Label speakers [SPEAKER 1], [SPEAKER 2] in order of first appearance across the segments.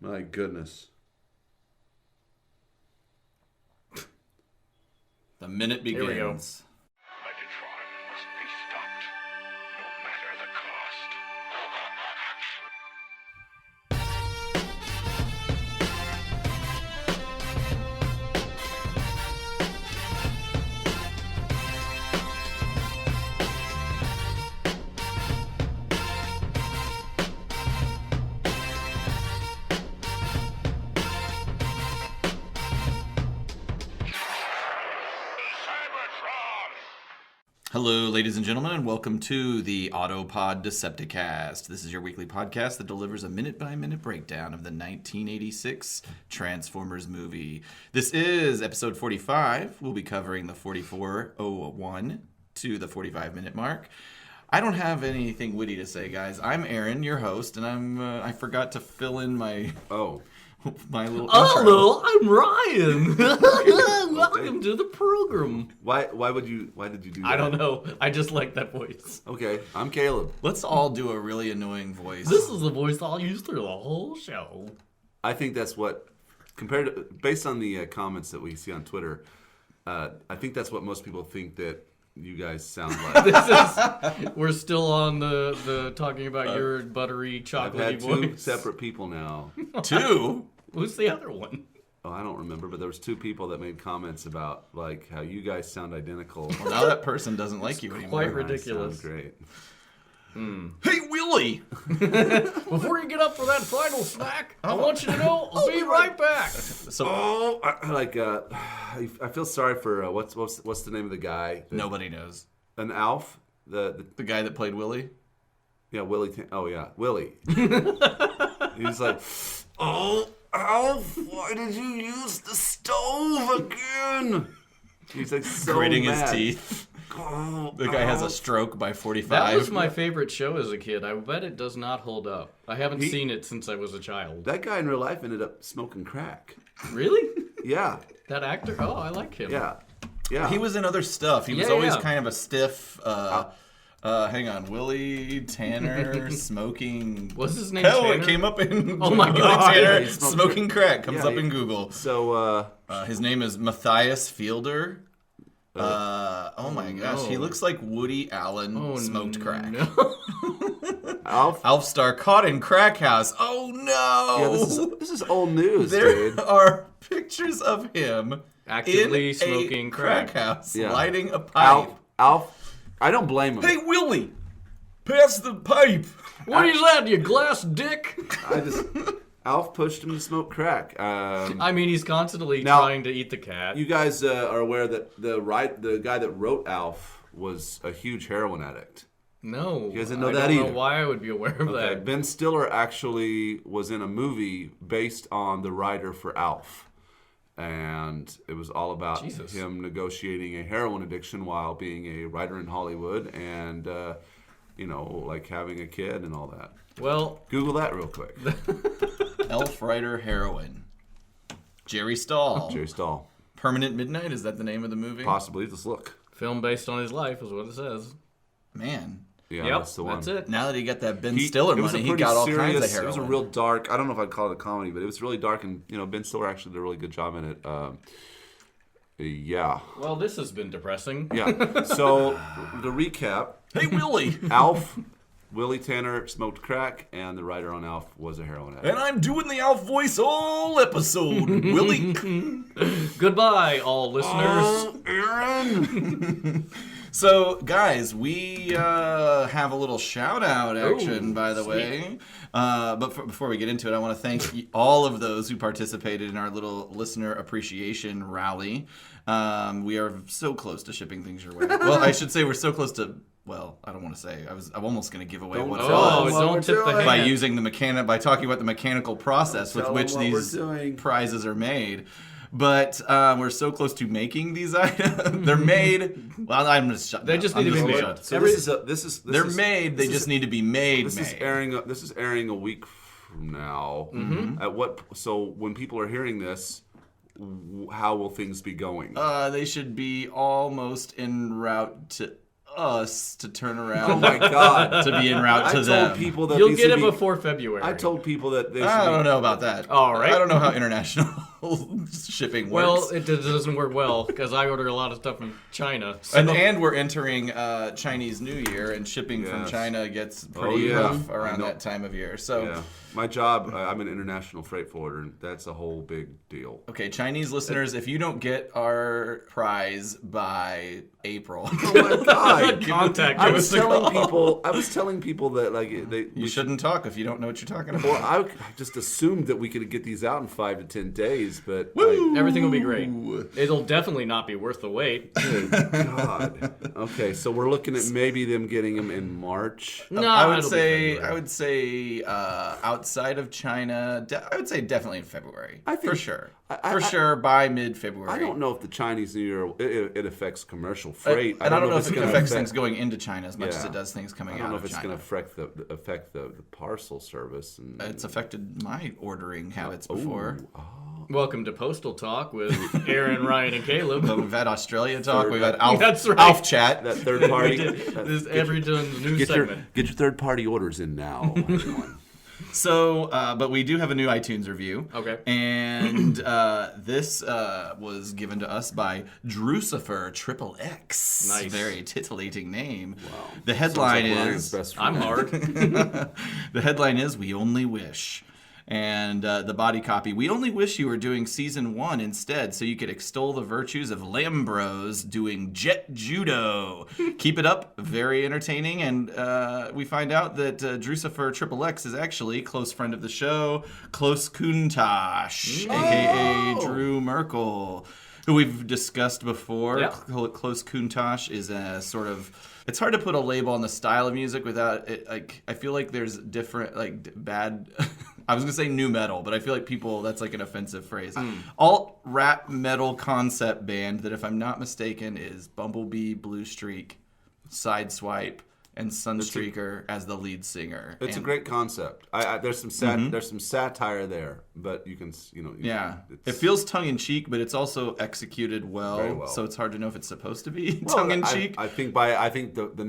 [SPEAKER 1] My goodness.
[SPEAKER 2] The minute begins.
[SPEAKER 3] Here we go.
[SPEAKER 4] Megatron must be stopped, no matter the cost.
[SPEAKER 2] Hello, ladies and gentlemen, and welcome to the Autopod Decepticast. This is your weekly podcast that delivers a minute-by-minute breakdown of the 1986 Transformers movie. This is episode 45. We'll be covering the 44:01 to the 45-minute mark. I don't have anything witty to say, guys. I'm Aaron, your host, and I forgot to fill in my my little intro.
[SPEAKER 3] Hello, I'm Ryan. Welcome to the program.
[SPEAKER 1] Why did you do that?
[SPEAKER 3] I don't know. I just like that voice.
[SPEAKER 1] Okay, I'm Caleb.
[SPEAKER 2] Let's all do a really annoying voice.
[SPEAKER 3] This is the voice I'll use through the whole show.
[SPEAKER 1] I think that's what, based on the comments that we see on Twitter, I think that's what most people think that you guys sound like.
[SPEAKER 3] We're still on the talking about your buttery,
[SPEAKER 1] I've
[SPEAKER 3] chocolatey
[SPEAKER 1] had
[SPEAKER 3] voice.
[SPEAKER 1] two separate people now.
[SPEAKER 2] Two?
[SPEAKER 3] Who's the other one?
[SPEAKER 1] Oh, I don't remember, but there was two people that made comments about like how you guys sound identical.
[SPEAKER 2] Well, now that person doesn't like you anymore.
[SPEAKER 3] Quite
[SPEAKER 1] I
[SPEAKER 3] ridiculous.
[SPEAKER 1] sound great.
[SPEAKER 2] Hey, Willie!
[SPEAKER 3] Before you get up for that final snack, I want you to know I'll be right back.
[SPEAKER 2] So
[SPEAKER 1] I feel sorry for what's the name of the guy?
[SPEAKER 2] nobody knows.
[SPEAKER 1] An Alf, the
[SPEAKER 2] The guy that played Willie?
[SPEAKER 1] yeah Willie. Willie. He's like, oh Alf, why did you use the stove again? He's like so
[SPEAKER 2] Gritting
[SPEAKER 1] mad.
[SPEAKER 2] his teeth.
[SPEAKER 1] Oh,
[SPEAKER 2] The guy has a
[SPEAKER 1] Alf.
[SPEAKER 2] stroke by 45.
[SPEAKER 3] That was my favorite show as a kid. I bet it does not hold up. I haven't seen it since I was a child.
[SPEAKER 1] That guy in real life ended up smoking crack.
[SPEAKER 3] Really?
[SPEAKER 1] Yeah,
[SPEAKER 3] That actor? Oh, I like him.
[SPEAKER 1] yeah.
[SPEAKER 2] He was in other stuff. He was
[SPEAKER 3] Yeah,
[SPEAKER 2] always
[SPEAKER 3] yeah.
[SPEAKER 2] kind of a stiff, hang on, Willie Tanner smoking...
[SPEAKER 3] What's his name?
[SPEAKER 2] Hell,
[SPEAKER 3] Tanner?
[SPEAKER 2] it came up in
[SPEAKER 3] Oh my
[SPEAKER 2] Willie
[SPEAKER 3] God.
[SPEAKER 2] Tanner
[SPEAKER 1] He smoked
[SPEAKER 2] smoking crack comes
[SPEAKER 1] Yeah,
[SPEAKER 2] up in Google.
[SPEAKER 1] So,
[SPEAKER 2] His name is Matthias Fielder. Oh my gosh, he looks like Woody Allen smoked crack.
[SPEAKER 3] No.
[SPEAKER 1] Alf.
[SPEAKER 2] Alf Star caught in crack house. Oh no!
[SPEAKER 1] Yeah, this is old news,
[SPEAKER 2] There
[SPEAKER 1] dude.
[SPEAKER 2] are pictures of him
[SPEAKER 3] Actively
[SPEAKER 2] in
[SPEAKER 3] smoking
[SPEAKER 2] a crack house,
[SPEAKER 1] Yeah.
[SPEAKER 2] lighting a pipe.
[SPEAKER 1] Alf. I don't blame him.
[SPEAKER 2] Hey Willie, pass the pipe.
[SPEAKER 3] What is that, you glass dick?
[SPEAKER 1] Alf pushed him to smoke crack.
[SPEAKER 3] I mean, he's constantly
[SPEAKER 1] Now-
[SPEAKER 3] trying to eat the cat.
[SPEAKER 1] You guys are aware that the guy that wrote Alf was a huge heroin addict.
[SPEAKER 3] No.
[SPEAKER 1] He doesn't know
[SPEAKER 3] I
[SPEAKER 1] that
[SPEAKER 3] don't
[SPEAKER 1] either.
[SPEAKER 3] know why I would be aware of
[SPEAKER 1] Okay,
[SPEAKER 3] that.
[SPEAKER 1] Ben Stiller actually was in a movie based on the writer for Alf. And it was all about
[SPEAKER 3] Jesus.
[SPEAKER 1] him negotiating a heroin addiction while being a writer in Hollywood and, like having a kid and all that.
[SPEAKER 3] Well,
[SPEAKER 1] Google that real quick.
[SPEAKER 2] Elf Rider Heroin. Jerry Stahl.
[SPEAKER 1] Jerry Stahl.
[SPEAKER 2] Permanent Midnight, is that the name of the movie?
[SPEAKER 1] Possibly. Just look.
[SPEAKER 3] film based on his life is what it says.
[SPEAKER 2] Man.
[SPEAKER 1] Yeah,
[SPEAKER 3] Yep,
[SPEAKER 1] that's the one.
[SPEAKER 3] that's it.
[SPEAKER 2] Now that he got that Ben Stiller
[SPEAKER 1] it was a
[SPEAKER 2] money, he
[SPEAKER 1] pretty
[SPEAKER 2] got all
[SPEAKER 1] serious,
[SPEAKER 2] kinds of heroin.
[SPEAKER 1] It was a real dark. I don't know if I'd call it a comedy, but it was really dark, and Ben Stiller actually did a really good job in it. Yeah.
[SPEAKER 3] Well, this has been depressing.
[SPEAKER 1] Yeah. So the recap:
[SPEAKER 2] Hey Willie,
[SPEAKER 1] Alf, Willie Tanner smoked crack, and the writer on Alf was a heroin addict.
[SPEAKER 2] and I'm doing the Alf voice all episode. Willie.
[SPEAKER 3] Goodbye, all listeners.
[SPEAKER 1] Oh, Aaron.
[SPEAKER 2] So, guys, we have a little shout-out action, by the way. But before we get into it, I want to thank all of those who participated in our little listener appreciation rally. We are so close to shipping things your way. Well, I should say we're so close to... Well, I don't want to say. I'm almost going to give away what's
[SPEAKER 3] Oh,
[SPEAKER 2] up
[SPEAKER 3] don't tip the
[SPEAKER 2] by
[SPEAKER 3] hand.
[SPEAKER 2] using by talking about the mechanical process with
[SPEAKER 1] Tell
[SPEAKER 2] which
[SPEAKER 1] them what we're
[SPEAKER 2] these
[SPEAKER 1] doing.
[SPEAKER 2] prizes are made. But we're so close to making these items. They're made. Well, I'm just shut.
[SPEAKER 3] They just need to be made.
[SPEAKER 2] Shut.
[SPEAKER 1] So this is
[SPEAKER 2] They're made. They just need to be made.
[SPEAKER 1] This is airing a week from now.
[SPEAKER 2] Mm-hmm.
[SPEAKER 1] So when people are hearing this, how will things be going?
[SPEAKER 2] They should be almost en route to. us to turn
[SPEAKER 1] Oh
[SPEAKER 2] around
[SPEAKER 1] my God!
[SPEAKER 2] to be en route to
[SPEAKER 1] I
[SPEAKER 2] them.
[SPEAKER 1] told people that
[SPEAKER 3] You'll
[SPEAKER 1] these
[SPEAKER 3] get
[SPEAKER 1] should
[SPEAKER 3] it
[SPEAKER 1] be-
[SPEAKER 3] before February.
[SPEAKER 1] I told people that they should
[SPEAKER 2] I don't
[SPEAKER 1] be...
[SPEAKER 2] know about that.
[SPEAKER 3] All right.
[SPEAKER 2] I don't know how international shipping
[SPEAKER 3] Well,
[SPEAKER 2] works.
[SPEAKER 3] it doesn't work well because I order a lot of stuff from China.
[SPEAKER 2] And we're entering Chinese New Year, and shipping from
[SPEAKER 1] Yes.
[SPEAKER 2] China gets pretty rough around that time of year. So,
[SPEAKER 1] Yeah. My job, I'm an international freight forwarder, and that's a whole big deal.
[SPEAKER 2] okay, Chinese listeners, if you don't get our prize by April,
[SPEAKER 1] Oh my God!
[SPEAKER 3] Contact
[SPEAKER 1] I
[SPEAKER 3] us.
[SPEAKER 1] was telling people that like
[SPEAKER 2] you shouldn't talk if you don't know what you're talking about.
[SPEAKER 1] Well, I just assumed that we could get these out in 5 to 10 days, but
[SPEAKER 3] Everything will be great. It'll definitely not be worth the wait.
[SPEAKER 1] good God. Okay, so we're looking at maybe them getting them in March.
[SPEAKER 3] No,
[SPEAKER 2] I would
[SPEAKER 3] it'll be
[SPEAKER 2] say
[SPEAKER 3] February.
[SPEAKER 2] outside of China, I would say definitely in February.
[SPEAKER 1] I think-
[SPEAKER 2] for sure.
[SPEAKER 1] I-
[SPEAKER 2] For sure by mid-February.
[SPEAKER 1] I don't know if the Chinese New Year it affects commercial freight.
[SPEAKER 2] And I don't know if it
[SPEAKER 1] gonna
[SPEAKER 2] affects
[SPEAKER 1] affect-
[SPEAKER 2] things going into China as much as
[SPEAKER 1] Yeah.
[SPEAKER 2] it does things coming
[SPEAKER 1] I don't
[SPEAKER 2] out
[SPEAKER 1] know
[SPEAKER 2] of
[SPEAKER 1] if it's
[SPEAKER 2] China.
[SPEAKER 1] going to affect the parcel service. And
[SPEAKER 2] It's affected my ordering habits before.
[SPEAKER 3] Welcome to Postal Talk with Aaron, Ryan, and Caleb.
[SPEAKER 2] We've had Australia talk.
[SPEAKER 1] Third-
[SPEAKER 2] We've had Alf,
[SPEAKER 3] That's right.
[SPEAKER 2] Alf chat.
[SPEAKER 1] that third party.
[SPEAKER 3] This is every new
[SPEAKER 1] Get
[SPEAKER 3] segment.
[SPEAKER 1] your third party orders in now, everyone.
[SPEAKER 2] So, but we do have a new iTunes review.
[SPEAKER 3] Okay.
[SPEAKER 2] And this was given to us by Drucifer Triple X.
[SPEAKER 3] Nice.
[SPEAKER 2] Very titillating name.
[SPEAKER 1] Wow.
[SPEAKER 2] The headline
[SPEAKER 1] Sounds like Ryan's
[SPEAKER 2] is
[SPEAKER 1] best friend.
[SPEAKER 3] I'm hard.
[SPEAKER 2] the headline is "We Only Wish." And the body copy, we only wish you were doing season 1 instead so you could extol the virtues of Lambros doing jet judo. Keep it up. Very entertaining. And we find out that Drucifer Triple X is actually close friend of the show, Close Kuntash, a.k.a. Drew Merkel, who we've discussed before.
[SPEAKER 3] Yeah.
[SPEAKER 2] Close Kuntash is a sort of... It's hard to put a label on the style of music without it. Like, I feel like there's different, like, bad... I was gonna say new metal, but I feel like that's like an offensive phrase. Alt rap metal concept band that, if I'm not mistaken, is Bumblebee, Blue Streak, Sideswipe, and Sunstreaker as the lead singer.
[SPEAKER 1] It's a
[SPEAKER 2] And-
[SPEAKER 1] great concept. There's some there's some satire there, but you can
[SPEAKER 2] Yeah, it
[SPEAKER 1] it's-
[SPEAKER 2] feels tongue in cheek, but it's also executed
[SPEAKER 1] Very
[SPEAKER 2] well.
[SPEAKER 1] well.
[SPEAKER 2] So it's hard to know if it's supposed to be
[SPEAKER 1] Well,
[SPEAKER 2] tongue in cheek.
[SPEAKER 1] I think the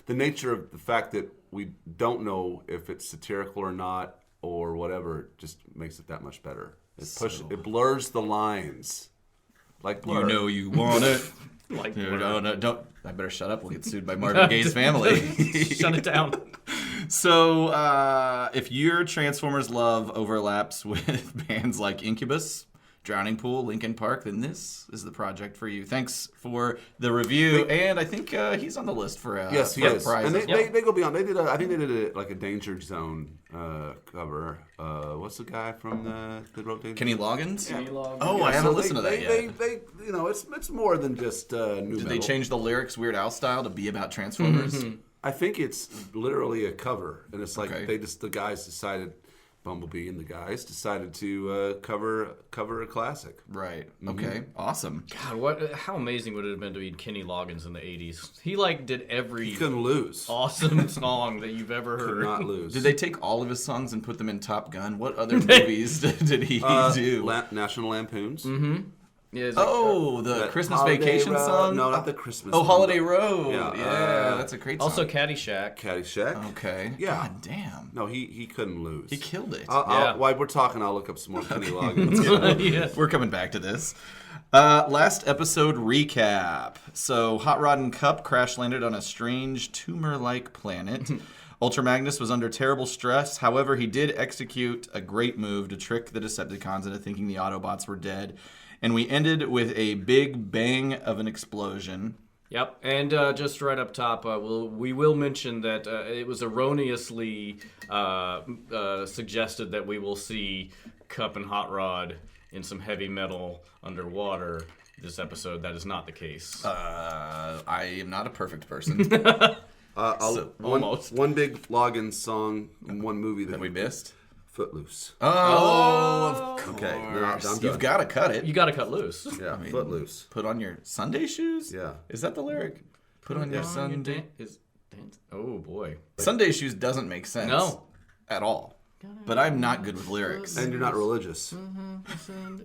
[SPEAKER 1] nature of the fact that we don't know if it's satirical or not or whatever just makes it that much better. It blurs the lines, like blur.
[SPEAKER 2] You know you want it.
[SPEAKER 3] Like,
[SPEAKER 2] Don't. I better shut up. We'll get sued by Marvin Gaye's family.
[SPEAKER 3] shut it down.
[SPEAKER 2] So, if your Transformers love overlaps with bands like Incubus, Drowning Pool, Linkin Park, then this is the project for you. Thanks for the review, and I think he's on the list for
[SPEAKER 1] Yes, he
[SPEAKER 2] for
[SPEAKER 1] is.
[SPEAKER 2] prize
[SPEAKER 1] And
[SPEAKER 2] as well.
[SPEAKER 1] they go beyond. I think they did like a Danger Zone cover. What's the guy from that wrote Danger
[SPEAKER 2] Kenny
[SPEAKER 1] Zone?
[SPEAKER 2] Loggins?
[SPEAKER 3] Yeah.
[SPEAKER 2] Oh, I haven't
[SPEAKER 1] So
[SPEAKER 2] listened to that yet.
[SPEAKER 1] They it's more than just new
[SPEAKER 2] Did
[SPEAKER 1] metal.
[SPEAKER 2] they change the lyrics Weird Al style to be about Transformers?
[SPEAKER 1] I think it's literally a cover, and it's like
[SPEAKER 2] Okay.
[SPEAKER 1] the guys decided, Bumblebee and the guys decided to cover a classic.
[SPEAKER 2] Right. Okay. Awesome.
[SPEAKER 3] God, how amazing would it have been to be Kenny Loggins in the 80s? He did every
[SPEAKER 1] You couldn't lose.
[SPEAKER 3] awesome song that you've ever
[SPEAKER 1] Could
[SPEAKER 3] heard.
[SPEAKER 1] not lose.
[SPEAKER 2] Did they take all of his songs and put them in Top Gun? What other movies did he do?
[SPEAKER 1] National Lampoons?
[SPEAKER 3] Yeah, it's like,
[SPEAKER 2] Oh, the
[SPEAKER 1] That
[SPEAKER 2] Christmas
[SPEAKER 1] Holiday
[SPEAKER 2] Vacation
[SPEAKER 1] Road?
[SPEAKER 2] song?
[SPEAKER 1] No, not the Christmas.
[SPEAKER 2] Oh,
[SPEAKER 1] one,
[SPEAKER 2] Holiday
[SPEAKER 1] but
[SPEAKER 2] Road.
[SPEAKER 1] Yeah,
[SPEAKER 2] Yeah, that's a great song.
[SPEAKER 3] also Caddyshack.
[SPEAKER 1] Caddyshack.
[SPEAKER 2] Okay.
[SPEAKER 1] Yeah.
[SPEAKER 2] God damn.
[SPEAKER 1] No, he couldn't lose.
[SPEAKER 2] He killed it.
[SPEAKER 3] Yeah.
[SPEAKER 1] While we're talking, I'll look up some more Kenny Loggins.
[SPEAKER 3] Yeah.
[SPEAKER 2] We're coming back to this. Last episode recap. So, Hot Rod and Cup crash landed on a strange tumor-like planet. Ultra Magnus was under terrible stress. However, he did execute a great move to trick the Decepticons into thinking the Autobots were dead. And we ended with a big bang of an explosion.
[SPEAKER 3] Yep, and just right up top, we will mention that it was erroneously suggested that we will see Cup and Hot Rod in some heavy metal underwater this episode. That is not the case.
[SPEAKER 2] I am not a perfect person
[SPEAKER 3] almost.
[SPEAKER 1] One big Loggins song in one movie
[SPEAKER 2] that we missed.
[SPEAKER 1] Footloose.
[SPEAKER 2] Oh,
[SPEAKER 1] Okay,
[SPEAKER 2] I'm
[SPEAKER 1] done.
[SPEAKER 2] You've got to cut it.
[SPEAKER 3] You got to cut loose.
[SPEAKER 1] Yeah, Footloose.
[SPEAKER 2] Put on your Sunday shoes?
[SPEAKER 1] Yeah.
[SPEAKER 2] Is that the lyric? Put on your Sunday...
[SPEAKER 3] Oh boy.
[SPEAKER 2] Sunday shoes doesn't make sense.
[SPEAKER 3] No.
[SPEAKER 2] At all. but I'm not good with lyrics.
[SPEAKER 1] And you're not religious.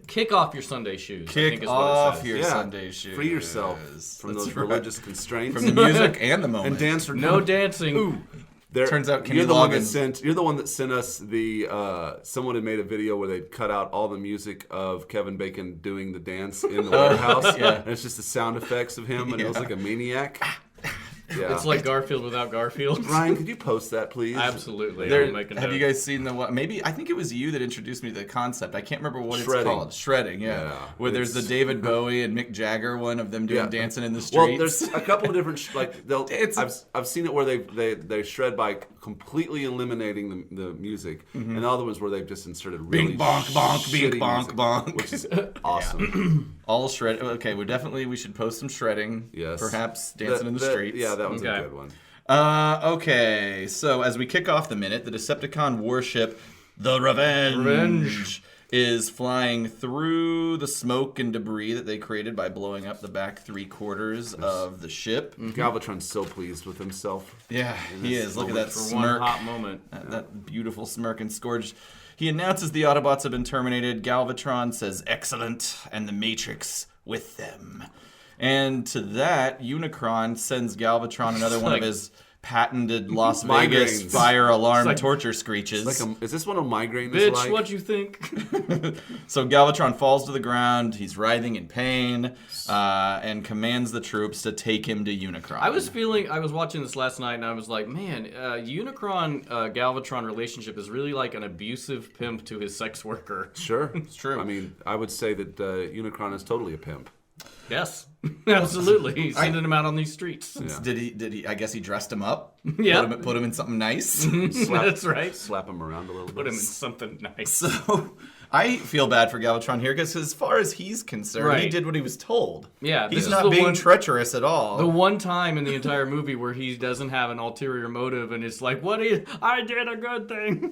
[SPEAKER 3] Kick off your Sunday shoes. I
[SPEAKER 2] Kick
[SPEAKER 3] think is what it
[SPEAKER 2] off
[SPEAKER 3] says.
[SPEAKER 2] your
[SPEAKER 1] Yeah.
[SPEAKER 2] Sunday shoes.
[SPEAKER 1] Free yourself from
[SPEAKER 2] That's
[SPEAKER 1] those
[SPEAKER 2] right.
[SPEAKER 1] religious constraints.
[SPEAKER 2] From the music and the moment.
[SPEAKER 1] and dance for
[SPEAKER 3] No dancing.
[SPEAKER 2] Turns out Kenny
[SPEAKER 1] you're the one that
[SPEAKER 2] Loggins-
[SPEAKER 1] you're the one that sent us the someone had made a video where they cut out all the music of Kevin Bacon doing the dance in the warehouse.
[SPEAKER 2] Yeah.
[SPEAKER 1] And it's just the sound effects of him, and it was like a maniac. Yeah.
[SPEAKER 3] It's like Garfield without Garfield.
[SPEAKER 1] Ryan, could you post that, please?
[SPEAKER 3] Absolutely.
[SPEAKER 2] There-
[SPEAKER 3] I'll make a
[SPEAKER 2] have you
[SPEAKER 3] note.
[SPEAKER 2] guys seen the one? Maybe I think it was you that introduced me to the concept. I can't remember what
[SPEAKER 1] Shredding.
[SPEAKER 2] it's called. Shredding, yeah. Where there's the
[SPEAKER 1] it's-
[SPEAKER 2] David Bowie and Mick Jagger one of them doing
[SPEAKER 1] Yeah.
[SPEAKER 2] dancing in the streets.
[SPEAKER 1] Well, there's a couple of different like they'll.
[SPEAKER 2] It's-
[SPEAKER 1] I've seen it where they shred by completely eliminating the music, and the other ones where they've just inserted really
[SPEAKER 2] Bing bonk bonk, bing
[SPEAKER 1] shitty
[SPEAKER 2] bonk
[SPEAKER 1] music,
[SPEAKER 2] bonk.
[SPEAKER 1] which is awesome.
[SPEAKER 2] all shred. Okay, we should post some shredding.
[SPEAKER 1] Yes,
[SPEAKER 2] Perhaps dancing in the streets.
[SPEAKER 1] Yeah, that was
[SPEAKER 3] Okay.
[SPEAKER 1] a good one.
[SPEAKER 2] Okay, so as we kick off the minute, the Decepticon warship, the Revenge, is flying through the smoke and debris that they created by blowing up the back 3/4 of the ship.
[SPEAKER 1] Galvatron's so pleased with himself.
[SPEAKER 2] Yeah, he is. Look at that
[SPEAKER 3] For
[SPEAKER 2] smirk.
[SPEAKER 3] one hot moment.
[SPEAKER 2] That beautiful smirk and scourge. He announces the Autobots have been terminated. Galvatron says, "Excellent," and the Matrix with them. And to that, Unicron sends Galvatron another one of his patented Las Vegas
[SPEAKER 1] Migraines.
[SPEAKER 2] fire alarm
[SPEAKER 3] like-
[SPEAKER 2] torture screeches.
[SPEAKER 1] Is this what a migraine is
[SPEAKER 3] Bitch,
[SPEAKER 1] like?
[SPEAKER 3] what you think?
[SPEAKER 2] So Galvatron falls to the ground. He's writhing in pain and commands the troops to take him to Unicron.
[SPEAKER 3] I was watching this last night and I was like, man, Unicron Galvatron relationship is really like an abusive pimp to his sex worker.
[SPEAKER 1] Sure,
[SPEAKER 2] It's true.
[SPEAKER 1] I mean, I would say that Unicron is totally a pimp.
[SPEAKER 3] Yes, absolutely. He's sending him out on these streets.
[SPEAKER 1] Yeah.
[SPEAKER 2] Did he? I guess he dressed him up.
[SPEAKER 3] Yeah.
[SPEAKER 2] Put him in something nice.
[SPEAKER 3] That's right.
[SPEAKER 1] Slap him around a little bit.
[SPEAKER 3] Put him in something nice.
[SPEAKER 2] So I feel bad for Galvatron here because as far as he's concerned, he
[SPEAKER 3] Right.
[SPEAKER 2] did what he was told.
[SPEAKER 3] Yeah, this
[SPEAKER 2] He's
[SPEAKER 3] is
[SPEAKER 2] not
[SPEAKER 3] the
[SPEAKER 2] being
[SPEAKER 3] one-
[SPEAKER 2] treacherous at all.
[SPEAKER 3] The one time in the entire movie where he doesn't have an ulterior motive and it's like, I did a good thing.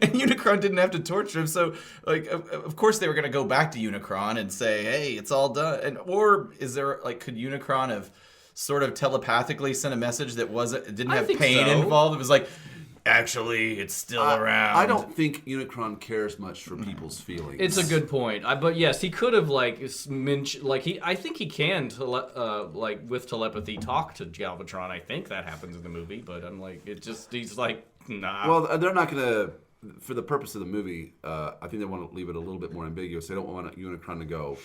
[SPEAKER 2] And Unicron didn't have to torture him, so like, of course they were gonna go back to Unicron and say, "Hey, it's all done." And or is there like, could Unicron have sort of telepathically sent a message that didn't
[SPEAKER 3] I
[SPEAKER 2] have
[SPEAKER 3] think
[SPEAKER 2] pain
[SPEAKER 3] so.
[SPEAKER 2] involved? It was like, actually, it's still around.
[SPEAKER 1] I don't think Unicron cares much for people's feelings.
[SPEAKER 3] It's a good point. But yes, he could have I think he can with telepathy talk to Galvatron. I think that happens in the movie, but I'm like, he's like, nah.
[SPEAKER 1] Well, they're not going to, for the purpose of the movie, I think they want to leave it a little bit more ambiguous. They don't want Unicron to go,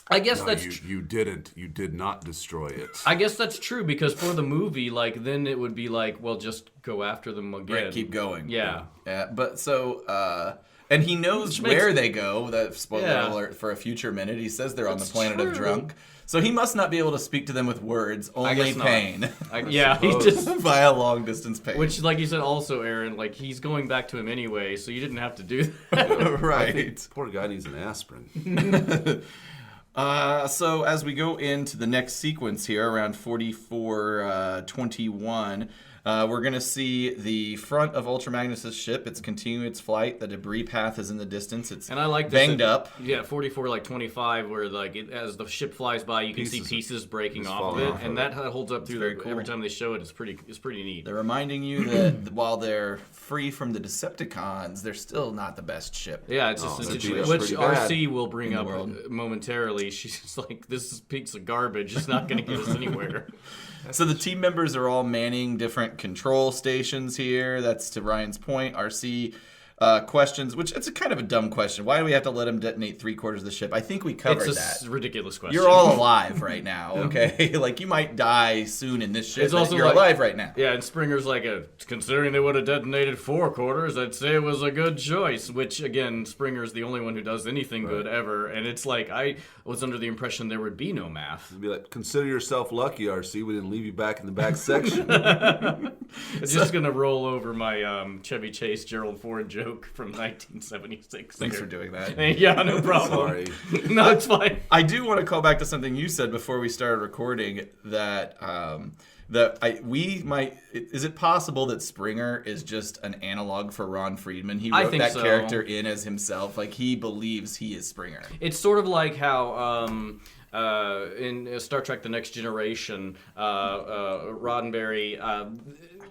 [SPEAKER 3] I guess
[SPEAKER 1] no,
[SPEAKER 3] that's
[SPEAKER 1] you did not destroy it.
[SPEAKER 3] I guess that's true because for the movie, then it would be like, well, just go after them again.
[SPEAKER 2] Right, keep going.
[SPEAKER 3] Yeah.
[SPEAKER 2] But so, and he knows
[SPEAKER 3] Which makes-
[SPEAKER 2] where they go. That spoiler
[SPEAKER 3] Yeah.
[SPEAKER 2] alert for a future minute. He says they're on the
[SPEAKER 3] That's
[SPEAKER 2] planet of
[SPEAKER 3] true.
[SPEAKER 2] drunk. So he must not be able to speak to them with words, only
[SPEAKER 3] guess not.
[SPEAKER 2] pain.
[SPEAKER 3] Yeah, he just.
[SPEAKER 2] Via long distance pain.
[SPEAKER 3] Which, like you said, also, Aaron, he's going back to him anyway, so you didn't have to do that.
[SPEAKER 2] right.
[SPEAKER 1] Poor guy needs an aspirin.
[SPEAKER 2] So as we go into the next sequence here, around 44:21, we're going to see the front of Ultra Magnus' ship. It's continuing its flight. The debris path is in the distance. It's
[SPEAKER 3] And I like this
[SPEAKER 2] banged
[SPEAKER 3] at-
[SPEAKER 2] up.
[SPEAKER 3] Yeah, 44:25, where as the ship flies by, you can see pieces breaking off of it, and that holds up through
[SPEAKER 2] very cool.
[SPEAKER 3] every time they show it. It's pretty neat.
[SPEAKER 2] They're reminding you that while they're free from the Decepticons, they're still not the best ship.
[SPEAKER 3] Yeah, it's just
[SPEAKER 1] Oh,
[SPEAKER 3] a
[SPEAKER 1] they're
[SPEAKER 3] situation
[SPEAKER 1] beat up
[SPEAKER 3] which
[SPEAKER 1] pretty bad
[SPEAKER 3] RC will bring
[SPEAKER 2] in the
[SPEAKER 3] up
[SPEAKER 2] world.
[SPEAKER 3] momentarily. She's just like, "This is piece of garbage. It's not going to get us anywhere."
[SPEAKER 2] So the team members are all manning different control stations here. That's to Ryan's point. RC questions, which it's a kind of a dumb question. Why do we have to let him detonate 3/4 of the ship? I think we covered
[SPEAKER 3] It's
[SPEAKER 2] that.
[SPEAKER 3] a ridiculous question.
[SPEAKER 2] You're all alive right now, okay? Like, you might die soon in this ship,
[SPEAKER 3] It's
[SPEAKER 2] but
[SPEAKER 3] also
[SPEAKER 2] you're
[SPEAKER 3] like-
[SPEAKER 2] alive right now.
[SPEAKER 3] Yeah, and Springer's like, considering they would have detonated 4/4, I'd say it was a good choice. Which, again, Springer's the only one who does anything good ever. And it's like, I was under the impression there would be no math.
[SPEAKER 1] Be like, consider yourself lucky, RC. We didn't leave you back in the back section.
[SPEAKER 3] It's just going to roll over my Chevy Chase Gerald Ford joke from 1976.
[SPEAKER 2] Thanks
[SPEAKER 3] here.
[SPEAKER 2] for doing that.
[SPEAKER 3] Yeah, no problem.
[SPEAKER 1] Sorry.
[SPEAKER 3] No, it's fine.
[SPEAKER 2] I do want to call back to something you said before we started recording, that is it possible that Springer is just an analog for Ron Friedman? He
[SPEAKER 3] I
[SPEAKER 2] wrote
[SPEAKER 3] think
[SPEAKER 2] that
[SPEAKER 3] so.
[SPEAKER 2] character in as himself. Like, he believes he is Springer.
[SPEAKER 3] It's sort of like how in Star Trek: The Next Generation, Roddenberry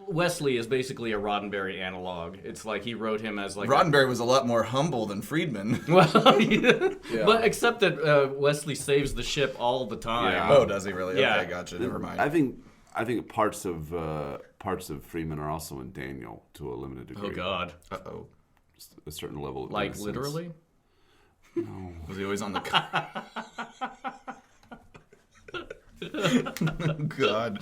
[SPEAKER 3] Wesley is basically a Roddenberry analog. It's like he wrote him as like
[SPEAKER 2] Roddenberry was a lot more humble than Friedman.
[SPEAKER 3] Well, yeah. But except that Wesley saves the ship all the time.
[SPEAKER 1] Yeah.
[SPEAKER 2] Oh, does he really?
[SPEAKER 3] Yeah.
[SPEAKER 2] Okay, gotcha. Never mind.
[SPEAKER 1] I think parts of Freeman are also in Daniel to a limited degree.
[SPEAKER 3] Oh God.
[SPEAKER 2] Uh-oh.
[SPEAKER 1] A certain level of
[SPEAKER 3] Like
[SPEAKER 1] innocence.
[SPEAKER 3] literally?
[SPEAKER 2] No. Was he always on the... God.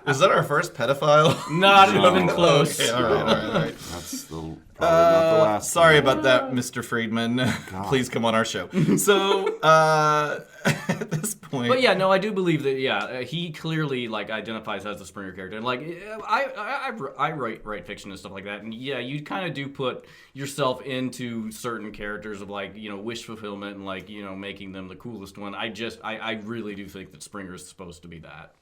[SPEAKER 2] Is that our first pedophile?
[SPEAKER 3] Not even close.
[SPEAKER 2] Okay, all right.
[SPEAKER 1] That's probably not the last.
[SPEAKER 2] Sorry about that, Mr. Friedman. Please come on our show. So, at this point...
[SPEAKER 3] But yeah, no, I do believe that. He clearly like identifies as the Springer character, and like I write fiction and stuff like that, and yeah, you kind of do put yourself into certain characters of like wish fulfillment and like making them the coolest one. I really do think that Springer is supposed to be that.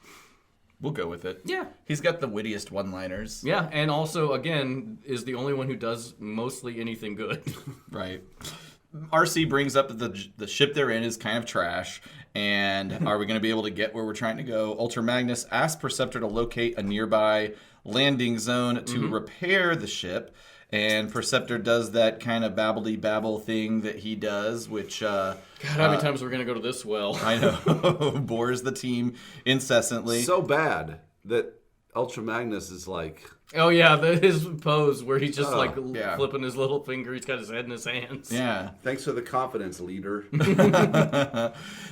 [SPEAKER 2] We'll go with it.
[SPEAKER 3] Yeah.
[SPEAKER 2] He's got the wittiest one-liners.
[SPEAKER 3] Yeah, and also again is the only one who does mostly anything good.
[SPEAKER 2] Right. RC brings up that the ship they're in is kind of trash, and are we going to be able to get where we're trying to go? Ultra Magnus asks Perceptor to locate a nearby landing zone to repair the ship, and Perceptor does that kind of babbledy-babble thing that he does, which... God,
[SPEAKER 3] how many times are we going to go to this well?
[SPEAKER 2] I know. Bores the team incessantly.
[SPEAKER 1] So bad that Ultra Magnus is like...
[SPEAKER 3] Oh yeah, his pose where he's just
[SPEAKER 2] yeah.
[SPEAKER 3] flipping his little finger. He's got his head in his hands.
[SPEAKER 2] Yeah.
[SPEAKER 1] Thanks for the confidence, leader.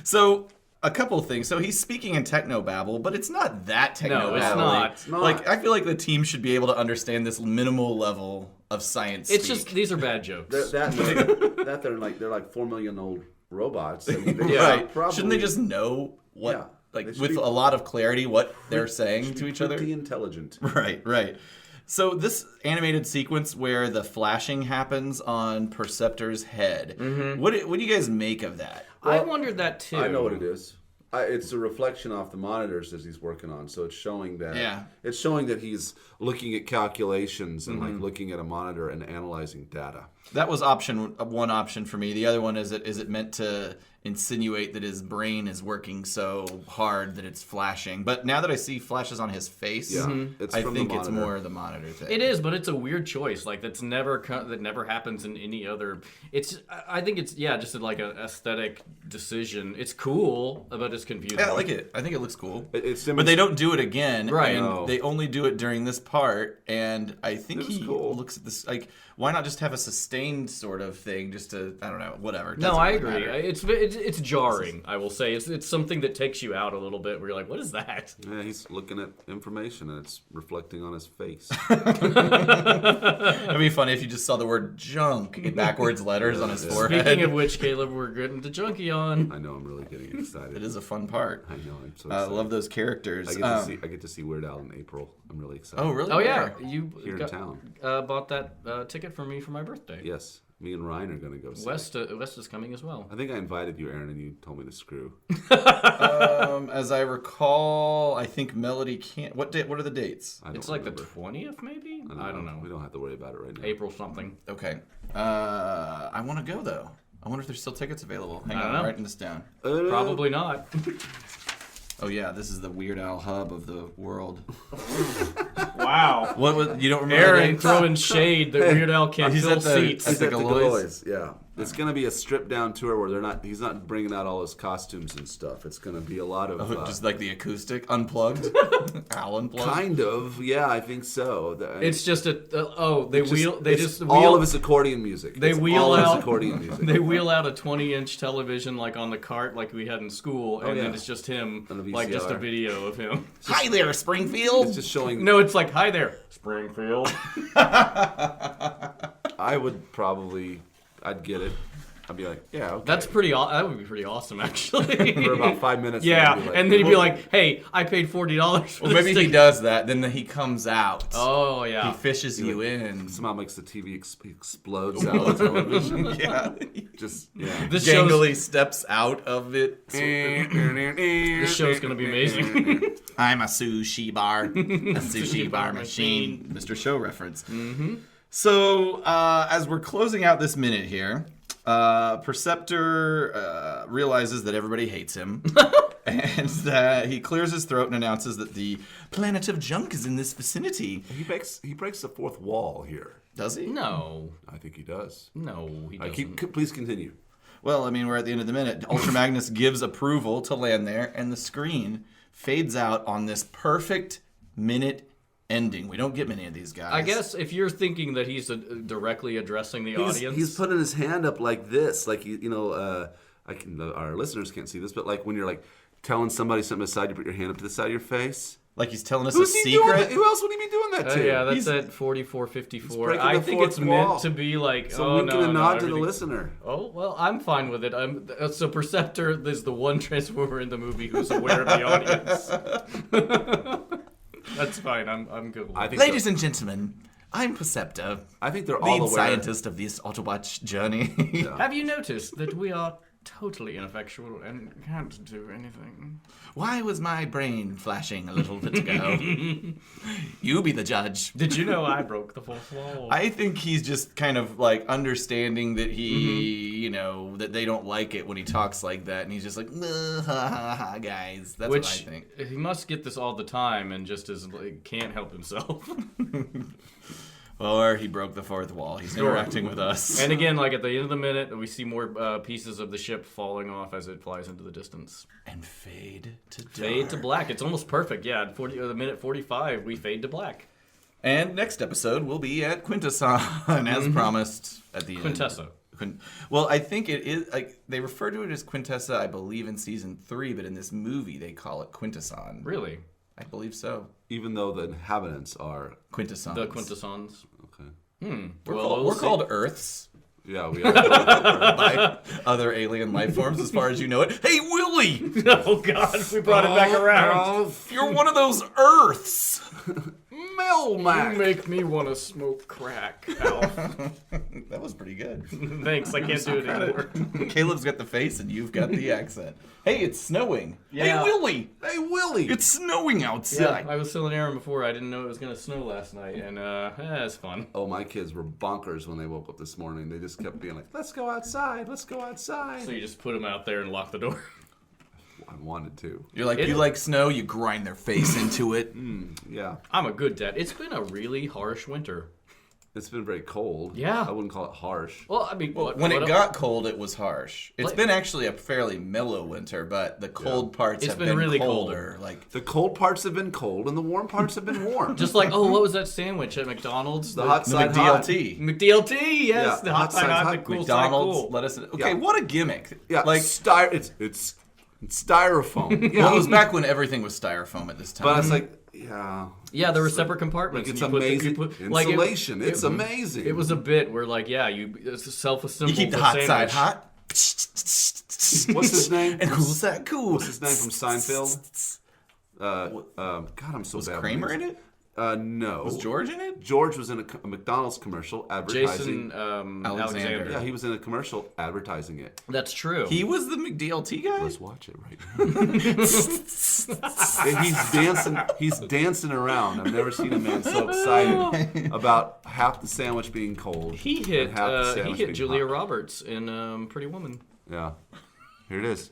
[SPEAKER 2] So, a couple things. So, he's speaking in technobabble, but it's not that technobabble.
[SPEAKER 3] No, it's not.
[SPEAKER 1] It's not.
[SPEAKER 2] Like, I feel like the team should be able to understand this minimal level of science
[SPEAKER 3] It's
[SPEAKER 2] speak.
[SPEAKER 3] just these are bad jokes.
[SPEAKER 1] They're like 4 million old robots. I mean, they
[SPEAKER 2] Right.
[SPEAKER 1] probably,
[SPEAKER 2] Shouldn't they just know what,
[SPEAKER 1] Yeah.
[SPEAKER 2] like,
[SPEAKER 1] They should
[SPEAKER 2] with
[SPEAKER 1] be
[SPEAKER 2] a lot of clarity, what they're saying to each other?
[SPEAKER 1] Pretty intelligent.
[SPEAKER 2] Right. So this animated sequence where the flashing happens on Perceptor's head, what do you guys make of that?
[SPEAKER 3] I wondered that too.
[SPEAKER 1] I know what it is. It's a reflection off the monitors that he's working on, so it's showing that.
[SPEAKER 2] Yeah.
[SPEAKER 1] It's showing that he's looking at calculations and like looking at a monitor and analyzing data.
[SPEAKER 2] That was one option for me. The other one is it meant to insinuate that his brain is working so hard that it's flashing. But now that I see flashes on his face,
[SPEAKER 1] It's
[SPEAKER 2] I
[SPEAKER 1] from the
[SPEAKER 2] think it's
[SPEAKER 1] monitor.
[SPEAKER 2] more the monitor thing.
[SPEAKER 3] It is, but it's a weird choice. Like that never happens in any other. I think it's just like an aesthetic decision. It's cool, but it's confusing.
[SPEAKER 2] Yeah, I like it. I think it looks cool.
[SPEAKER 1] But
[SPEAKER 2] they don't do it again,
[SPEAKER 3] Right.
[SPEAKER 2] And
[SPEAKER 1] No.
[SPEAKER 2] they only do it during this part. And I think
[SPEAKER 1] It was
[SPEAKER 2] he
[SPEAKER 1] cool.
[SPEAKER 2] looks at this like, why not just have a sustained sort of thing? Just to, I don't know, whatever. It
[SPEAKER 3] No,
[SPEAKER 2] doesn't
[SPEAKER 3] I
[SPEAKER 2] really
[SPEAKER 3] agree.
[SPEAKER 2] matter.
[SPEAKER 3] It's jarring. I will say it's something that takes you out a little bit. Where you're like, what is that?
[SPEAKER 1] Yeah, he's looking at information and it's reflecting on his face.
[SPEAKER 2] It'd be funny if you just saw the word junk in backwards letters on his forehead.
[SPEAKER 3] Speaking of which, Caleb, we're getting the junkie on.
[SPEAKER 1] I know, I'm really getting excited.
[SPEAKER 2] It is a fun part.
[SPEAKER 1] I know, I'm so
[SPEAKER 2] I
[SPEAKER 1] excited.
[SPEAKER 2] love those characters.
[SPEAKER 1] I get to see Weird Al in April. I'm really excited.
[SPEAKER 2] Oh, really?
[SPEAKER 3] Oh yeah,
[SPEAKER 2] Where?
[SPEAKER 3] you
[SPEAKER 1] Here in town.
[SPEAKER 3] bought that ticket for me for my birthday.
[SPEAKER 1] Yes, me and Ryan are going to go see it.
[SPEAKER 3] West is coming as well.
[SPEAKER 1] I think I invited you, Aaron, and you told me to screw.
[SPEAKER 2] As I recall, I think Melody can't. What are the dates?
[SPEAKER 1] I don't
[SPEAKER 3] It's like
[SPEAKER 1] remember.
[SPEAKER 3] the 20th, maybe. I don't know.
[SPEAKER 1] We don't have to worry about it right now.
[SPEAKER 3] April something.
[SPEAKER 2] Okay. I want to go though. I wonder if there's still tickets available. Hang
[SPEAKER 3] I
[SPEAKER 2] on,
[SPEAKER 3] don't
[SPEAKER 2] I'm
[SPEAKER 3] know.
[SPEAKER 2] writing this down.
[SPEAKER 3] Probably not.
[SPEAKER 2] Oh yeah, this is the Weird Al hub of the world.
[SPEAKER 3] Wow.
[SPEAKER 2] What was, you don't remember?
[SPEAKER 3] Aaron
[SPEAKER 2] the
[SPEAKER 3] throwing shade that Weird Al can't
[SPEAKER 2] He's
[SPEAKER 3] fill
[SPEAKER 2] at the-
[SPEAKER 3] seats.
[SPEAKER 2] At the Galois?
[SPEAKER 1] Yeah. It's going to be a stripped down tour where he's not bringing out all his costumes and stuff. It's going to be a lot of
[SPEAKER 2] just like the acoustic, unplugged. Al unplugged.
[SPEAKER 1] kind of. Yeah, I think so.
[SPEAKER 3] It's just all
[SPEAKER 1] of his accordion music.
[SPEAKER 3] They
[SPEAKER 1] It's
[SPEAKER 3] wheel
[SPEAKER 1] all of
[SPEAKER 3] out
[SPEAKER 1] his accordion music.
[SPEAKER 3] They wheel out a 20-inch television like on the cart like we had in school, and
[SPEAKER 1] yeah.
[SPEAKER 3] then it's just him,
[SPEAKER 1] On a
[SPEAKER 3] like just a
[SPEAKER 1] VCR.
[SPEAKER 3] video of him.
[SPEAKER 2] Hi there, Springfield.
[SPEAKER 1] It's just showing.
[SPEAKER 3] No, it's like, hi there, Springfield.
[SPEAKER 1] I would probably. I'd get it. I'd be like, yeah, okay.
[SPEAKER 3] That would be pretty awesome, actually.
[SPEAKER 1] For about 5 minutes.
[SPEAKER 3] Yeah,
[SPEAKER 1] I'd be like,
[SPEAKER 3] and then he'd be like, hey, I paid $40 for
[SPEAKER 2] Well,
[SPEAKER 3] this
[SPEAKER 2] maybe he
[SPEAKER 3] ticket.
[SPEAKER 2] does that. Then he comes out.
[SPEAKER 3] Oh, yeah.
[SPEAKER 2] He fishes you in.
[SPEAKER 1] somehow makes the TV explodes out of television.
[SPEAKER 2] Yeah.
[SPEAKER 1] Just yeah.
[SPEAKER 3] This
[SPEAKER 2] Gangly steps out of it.
[SPEAKER 3] This show's going to be amazing.
[SPEAKER 2] I'm a sushi bar. A sushi bar machine. Mr. Show reference. Mm-hmm. So, as we're closing out this minute here, Perceptor realizes that everybody hates him. And he clears his throat and announces that the planet of junk is in this vicinity.
[SPEAKER 1] He breaks the fourth wall here.
[SPEAKER 2] Does he?
[SPEAKER 3] No.
[SPEAKER 1] I think he does.
[SPEAKER 3] No, he doesn't.
[SPEAKER 1] Please continue.
[SPEAKER 2] Well, I mean, we're at the end of the minute. Ultra Magnus gives approval to land there, and the screen fades out on this perfect minute ending. We don't get many of these guys.
[SPEAKER 3] I guess if you're thinking that he's directly addressing the audience.
[SPEAKER 1] He's putting his hand up like this. Like, our listeners can't see this, but like when you're like telling somebody something aside, you put your hand up to the side of your face.
[SPEAKER 2] Like he's telling us
[SPEAKER 1] Who's
[SPEAKER 2] a
[SPEAKER 1] he
[SPEAKER 2] secret.
[SPEAKER 1] doing? Who else would he be doing that to?
[SPEAKER 3] Yeah, that's at 44:54.
[SPEAKER 1] breaking
[SPEAKER 3] I
[SPEAKER 1] the
[SPEAKER 3] think
[SPEAKER 1] fourth
[SPEAKER 3] it's
[SPEAKER 1] wall.
[SPEAKER 3] meant to be like,
[SPEAKER 1] So wink and a nod to the
[SPEAKER 3] everything-
[SPEAKER 1] listener.
[SPEAKER 3] Oh, well, I'm fine with it. So Perceptor is the one Transformer in the movie who's aware of the audience. That's fine. I'm good with it.
[SPEAKER 2] Ladies and gentlemen, I'm Perceptor,
[SPEAKER 1] I think they're all
[SPEAKER 2] lead
[SPEAKER 1] aware.
[SPEAKER 2] scientist of this Autobot journey.
[SPEAKER 3] Have you noticed that we are totally ineffectual and can't do anything?
[SPEAKER 2] Why was my brain flashing a little bit ago? You be the judge.
[SPEAKER 3] Did you know I broke the fourth wall?
[SPEAKER 2] I think he's just kind of like understanding that he, that they don't like it when he talks like that, and he's just like, ha ha ha, guys. That's what I think.
[SPEAKER 3] He must get this all the time and just can't help himself.
[SPEAKER 2] Or he broke the fourth wall. He's interacting with us.
[SPEAKER 3] And again, like at the end of the minute, we see more pieces of the ship falling off as it flies into the distance.
[SPEAKER 2] And fade to dark.
[SPEAKER 3] Fade to black. It's almost perfect. Yeah, at the minute 45, we fade to black.
[SPEAKER 2] And next episode, we'll be at Quintesson, as promised at the end.
[SPEAKER 3] Quintessa.
[SPEAKER 2] Well, I think it is, like, they refer to it as Quintessa, I believe, in season 3, but in this movie, they call it Quintesson.
[SPEAKER 3] Really?
[SPEAKER 2] I believe so.
[SPEAKER 1] Even though the inhabitants are
[SPEAKER 2] Quintessons.
[SPEAKER 3] The Quintessons.
[SPEAKER 1] okay.
[SPEAKER 2] We're called Earths
[SPEAKER 1] Yeah, we are.
[SPEAKER 2] by other alien life forms, as far as you know it. Hey, Willie!
[SPEAKER 3] Oh, God, we brought it back around.
[SPEAKER 2] You're one of those Earths!
[SPEAKER 1] Melmac.
[SPEAKER 3] You make me want to smoke crack, Alf.
[SPEAKER 2] That was pretty good.
[SPEAKER 3] Thanks, I can't do it anymore.
[SPEAKER 2] Caleb's got the face and you've got the accent. Hey, it's snowing.
[SPEAKER 3] Yeah.
[SPEAKER 2] Hey, Willie!
[SPEAKER 1] Hey, Willie.
[SPEAKER 2] It's snowing
[SPEAKER 3] Yeah,
[SPEAKER 2] outside.
[SPEAKER 3] I was telling Aaron before, I didn't know it was going to snow last night, and it's fun.
[SPEAKER 1] Oh, my kids were bonkers when they woke up this morning. They just kept being like, let's go outside. Let's go outside.
[SPEAKER 3] So you just put them out there and lock the door.
[SPEAKER 1] I wanted to.
[SPEAKER 2] You're like, you like snow, you grind their face into it.
[SPEAKER 1] Yeah.
[SPEAKER 3] I'm a good dad. It's been a really harsh winter.
[SPEAKER 1] It's been very cold.
[SPEAKER 3] Yeah.
[SPEAKER 1] I wouldn't call it harsh.
[SPEAKER 3] Well, I mean,
[SPEAKER 2] When it got cold, it was harsh. It's
[SPEAKER 3] Like-
[SPEAKER 2] been actually a fairly mellow winter, but the cold parts
[SPEAKER 3] It's
[SPEAKER 2] have
[SPEAKER 3] been
[SPEAKER 2] been
[SPEAKER 3] really
[SPEAKER 2] colder. Like
[SPEAKER 1] The cold parts have been cold and the warm parts have been warm.
[SPEAKER 3] just like, oh, what was that sandwich at McDonald's?
[SPEAKER 1] the hot
[SPEAKER 2] the
[SPEAKER 1] side hot.
[SPEAKER 2] McDLT.
[SPEAKER 3] McDLT, yes.
[SPEAKER 1] Yeah,
[SPEAKER 3] The hot side hot, the cool
[SPEAKER 2] McDonald's,
[SPEAKER 3] side cool.
[SPEAKER 2] let us. Okay,
[SPEAKER 1] Yeah.
[SPEAKER 2] what a gimmick!
[SPEAKER 1] Yeah,
[SPEAKER 2] like
[SPEAKER 1] it's styrofoam. Yeah.
[SPEAKER 2] well, it was back when everything was styrofoam at this time.
[SPEAKER 1] But it's like, yeah.
[SPEAKER 3] Yeah, there were separate compartments.
[SPEAKER 1] It's
[SPEAKER 3] You put the-
[SPEAKER 1] amazing.
[SPEAKER 3] you put-
[SPEAKER 1] Insulation. It's amazing.
[SPEAKER 3] It was a bit where, like, yeah, it's self-assembled.
[SPEAKER 2] you keep the
[SPEAKER 3] the
[SPEAKER 2] hot
[SPEAKER 3] sandwich.
[SPEAKER 2] side hot.
[SPEAKER 1] What's his name?
[SPEAKER 2] And cool side cool.
[SPEAKER 1] What's his name from Seinfeld? God, I'm so
[SPEAKER 2] Was
[SPEAKER 1] bad. with
[SPEAKER 2] Kramer
[SPEAKER 1] names.
[SPEAKER 2] in it?
[SPEAKER 1] No.
[SPEAKER 2] Was George in it?
[SPEAKER 1] George was in a McDonald's commercial advertising.
[SPEAKER 3] Jason Alexander.
[SPEAKER 1] Yeah, he was in a commercial advertising it.
[SPEAKER 3] That's true.
[SPEAKER 2] He was the McDLT guy.
[SPEAKER 1] Let's watch it right now. And he's dancing around. I've never seen a man so excited about half the sandwich being cold.
[SPEAKER 3] He
[SPEAKER 1] and
[SPEAKER 3] hit
[SPEAKER 1] half the sandwich being
[SPEAKER 3] Julia
[SPEAKER 1] hot.
[SPEAKER 3] Roberts in Pretty Woman.
[SPEAKER 1] Yeah. Here it is.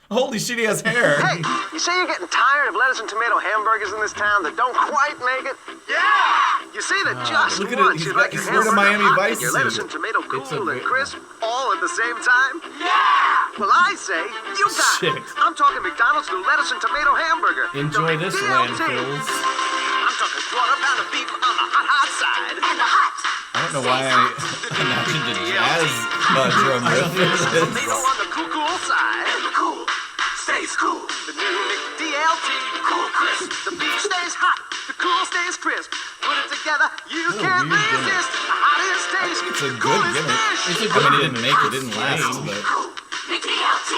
[SPEAKER 2] Holy shit, he has hair.
[SPEAKER 5] Hey, you say you're getting tired of lettuce and tomato hamburgers in this town that don't quite make it? Yeah! You say that just
[SPEAKER 2] look at it,
[SPEAKER 5] once
[SPEAKER 2] he's
[SPEAKER 5] you'd
[SPEAKER 2] got-
[SPEAKER 5] like your
[SPEAKER 2] he's wearing a
[SPEAKER 5] hamburger
[SPEAKER 2] Miami
[SPEAKER 5] hot
[SPEAKER 2] Vice
[SPEAKER 5] and your
[SPEAKER 2] suit.
[SPEAKER 5] lettuce and tomato
[SPEAKER 3] It's a
[SPEAKER 5] cool and
[SPEAKER 3] bit-
[SPEAKER 5] crisp all at the same time? Yeah! Well, I say, you got
[SPEAKER 3] Shit.
[SPEAKER 5] it. I'm talking McDonald's new lettuce and tomato hamburger.
[SPEAKER 3] Enjoy
[SPEAKER 5] The
[SPEAKER 3] this,
[SPEAKER 5] McDLT.
[SPEAKER 3] landfills.
[SPEAKER 5] I'm talking quarter pound of beef on the hot side. And the hot.
[SPEAKER 2] I don't know why I imagined a jazz drum riff.
[SPEAKER 5] Tomato on the cool side. And the cool stays cool. The new McDLT. Cool crisp. The beef stays hot. The cool stays crisp. Put it together, you can't
[SPEAKER 2] weird gimmick.
[SPEAKER 5] resist. The hottest taste.
[SPEAKER 2] It's a good
[SPEAKER 5] coolest
[SPEAKER 2] gimmick.
[SPEAKER 5] dish.
[SPEAKER 3] It's a
[SPEAKER 2] I
[SPEAKER 3] good
[SPEAKER 2] mean, it didn't make it, didn't last, but
[SPEAKER 5] McDLT.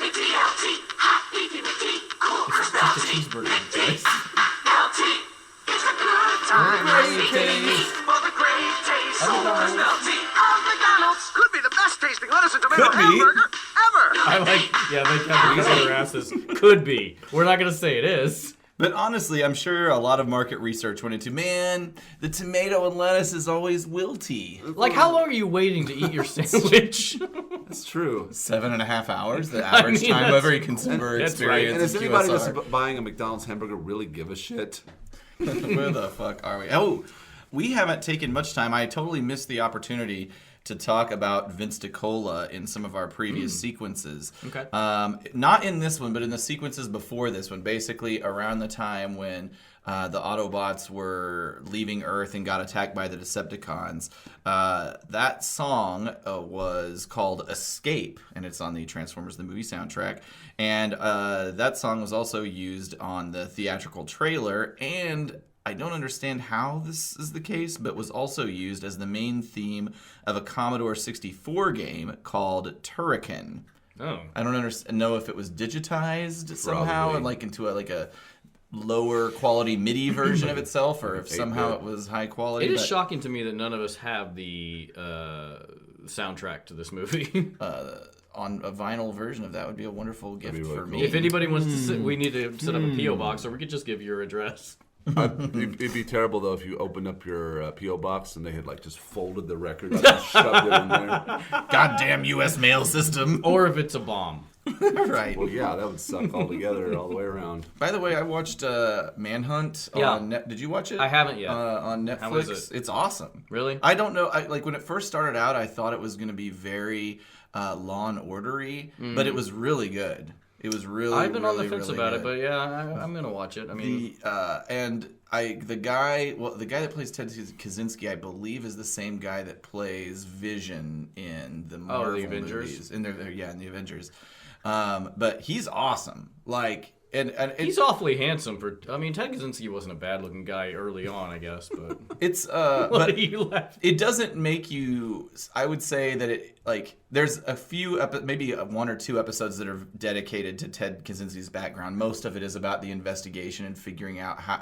[SPEAKER 5] McDLT. Hot beefy McD. Cool crisp
[SPEAKER 3] It's a
[SPEAKER 5] LT.
[SPEAKER 3] cheeseburger, guys.
[SPEAKER 5] LT. It's a good time.
[SPEAKER 3] Great taste.
[SPEAKER 5] For the great taste. Cool crisp LT. Of McDonald's. Could be the best tasting lettuce and tomato
[SPEAKER 2] Could be.
[SPEAKER 5] hamburger ever.
[SPEAKER 3] I like, yeah, they have these other asses. Could be. We're not going to say it is.
[SPEAKER 2] But honestly, I'm sure a lot of market research went into, man, the tomato and lettuce is always wilty.
[SPEAKER 3] Like, how long are you waiting to eat your sandwich?
[SPEAKER 1] That's true.
[SPEAKER 2] 7.5 hours, the average time of every consumer
[SPEAKER 3] that's
[SPEAKER 2] experience.
[SPEAKER 1] And does
[SPEAKER 2] in
[SPEAKER 1] anybody
[SPEAKER 2] QSR.
[SPEAKER 1] that's buying a McDonald's hamburger really give a shit?
[SPEAKER 2] Where the fuck are we? Oh, we haven't taken much time. I totally missed the opportunity to talk about Vince DiCola in some of our previous sequences.
[SPEAKER 3] Okay.
[SPEAKER 2] Not in this one, but in the sequences before this one. Basically, around the time when the Autobots were leaving Earth and got attacked by the Decepticons. That song was called Escape, and it's on the Transformers the movie soundtrack. And that song was also used on the theatrical trailer, and I don't understand how this is the case, but was also used as the main theme of a Commodore 64 game called Turrican.
[SPEAKER 3] Oh.
[SPEAKER 2] I don't know if it was digitized somehow
[SPEAKER 1] Probably.
[SPEAKER 2] and like into a lower quality MIDI version of itself, or if somehow it was high quality.
[SPEAKER 3] It is shocking to me that none of us have the soundtrack to this movie.
[SPEAKER 2] On a vinyl version of that would be a wonderful gift
[SPEAKER 1] be really
[SPEAKER 2] for
[SPEAKER 1] cool.
[SPEAKER 2] me.
[SPEAKER 3] If anybody wants to sit, we need to set up a P.O. box, or we could just give your address.
[SPEAKER 1] It'd be terrible though if you opened up your PO box and they had like just folded the record and shoved it in there.
[SPEAKER 2] Goddamn U.S. mail system.
[SPEAKER 3] Or if it's a bomb.
[SPEAKER 2] Right.
[SPEAKER 1] Well, yeah, that would suck altogether all the way around.
[SPEAKER 2] By the way, I watched Manhunt
[SPEAKER 3] Yeah.
[SPEAKER 2] on Did you watch it?
[SPEAKER 3] I haven't yet.
[SPEAKER 2] On Netflix.
[SPEAKER 3] How was it?
[SPEAKER 2] It's awesome.
[SPEAKER 3] Really?
[SPEAKER 2] I don't know. Like when it first started out, I thought it was going to be very Law and Ordery, but it was really good. It was really.
[SPEAKER 3] I've been on the
[SPEAKER 2] really,
[SPEAKER 3] fence
[SPEAKER 2] really
[SPEAKER 3] about
[SPEAKER 2] good.
[SPEAKER 3] it, but yeah, I'm gonna watch it. I mean,
[SPEAKER 2] The guy that plays Ted Kaczynski, I believe, is the same guy that plays Vision in the Marvel
[SPEAKER 3] Avengers?
[SPEAKER 2] movies. In the Avengers. But he's awesome. Like, and
[SPEAKER 3] he's awfully handsome for. I mean, Ted Kaczynski wasn't a bad-looking guy early on, I guess, but
[SPEAKER 2] it's
[SPEAKER 3] but you left.
[SPEAKER 2] it doesn't make you. I would say that it like there's a few maybe 1 or 2 episodes that are dedicated to Ted Kaczynski's background. Most of it is about the investigation and figuring out how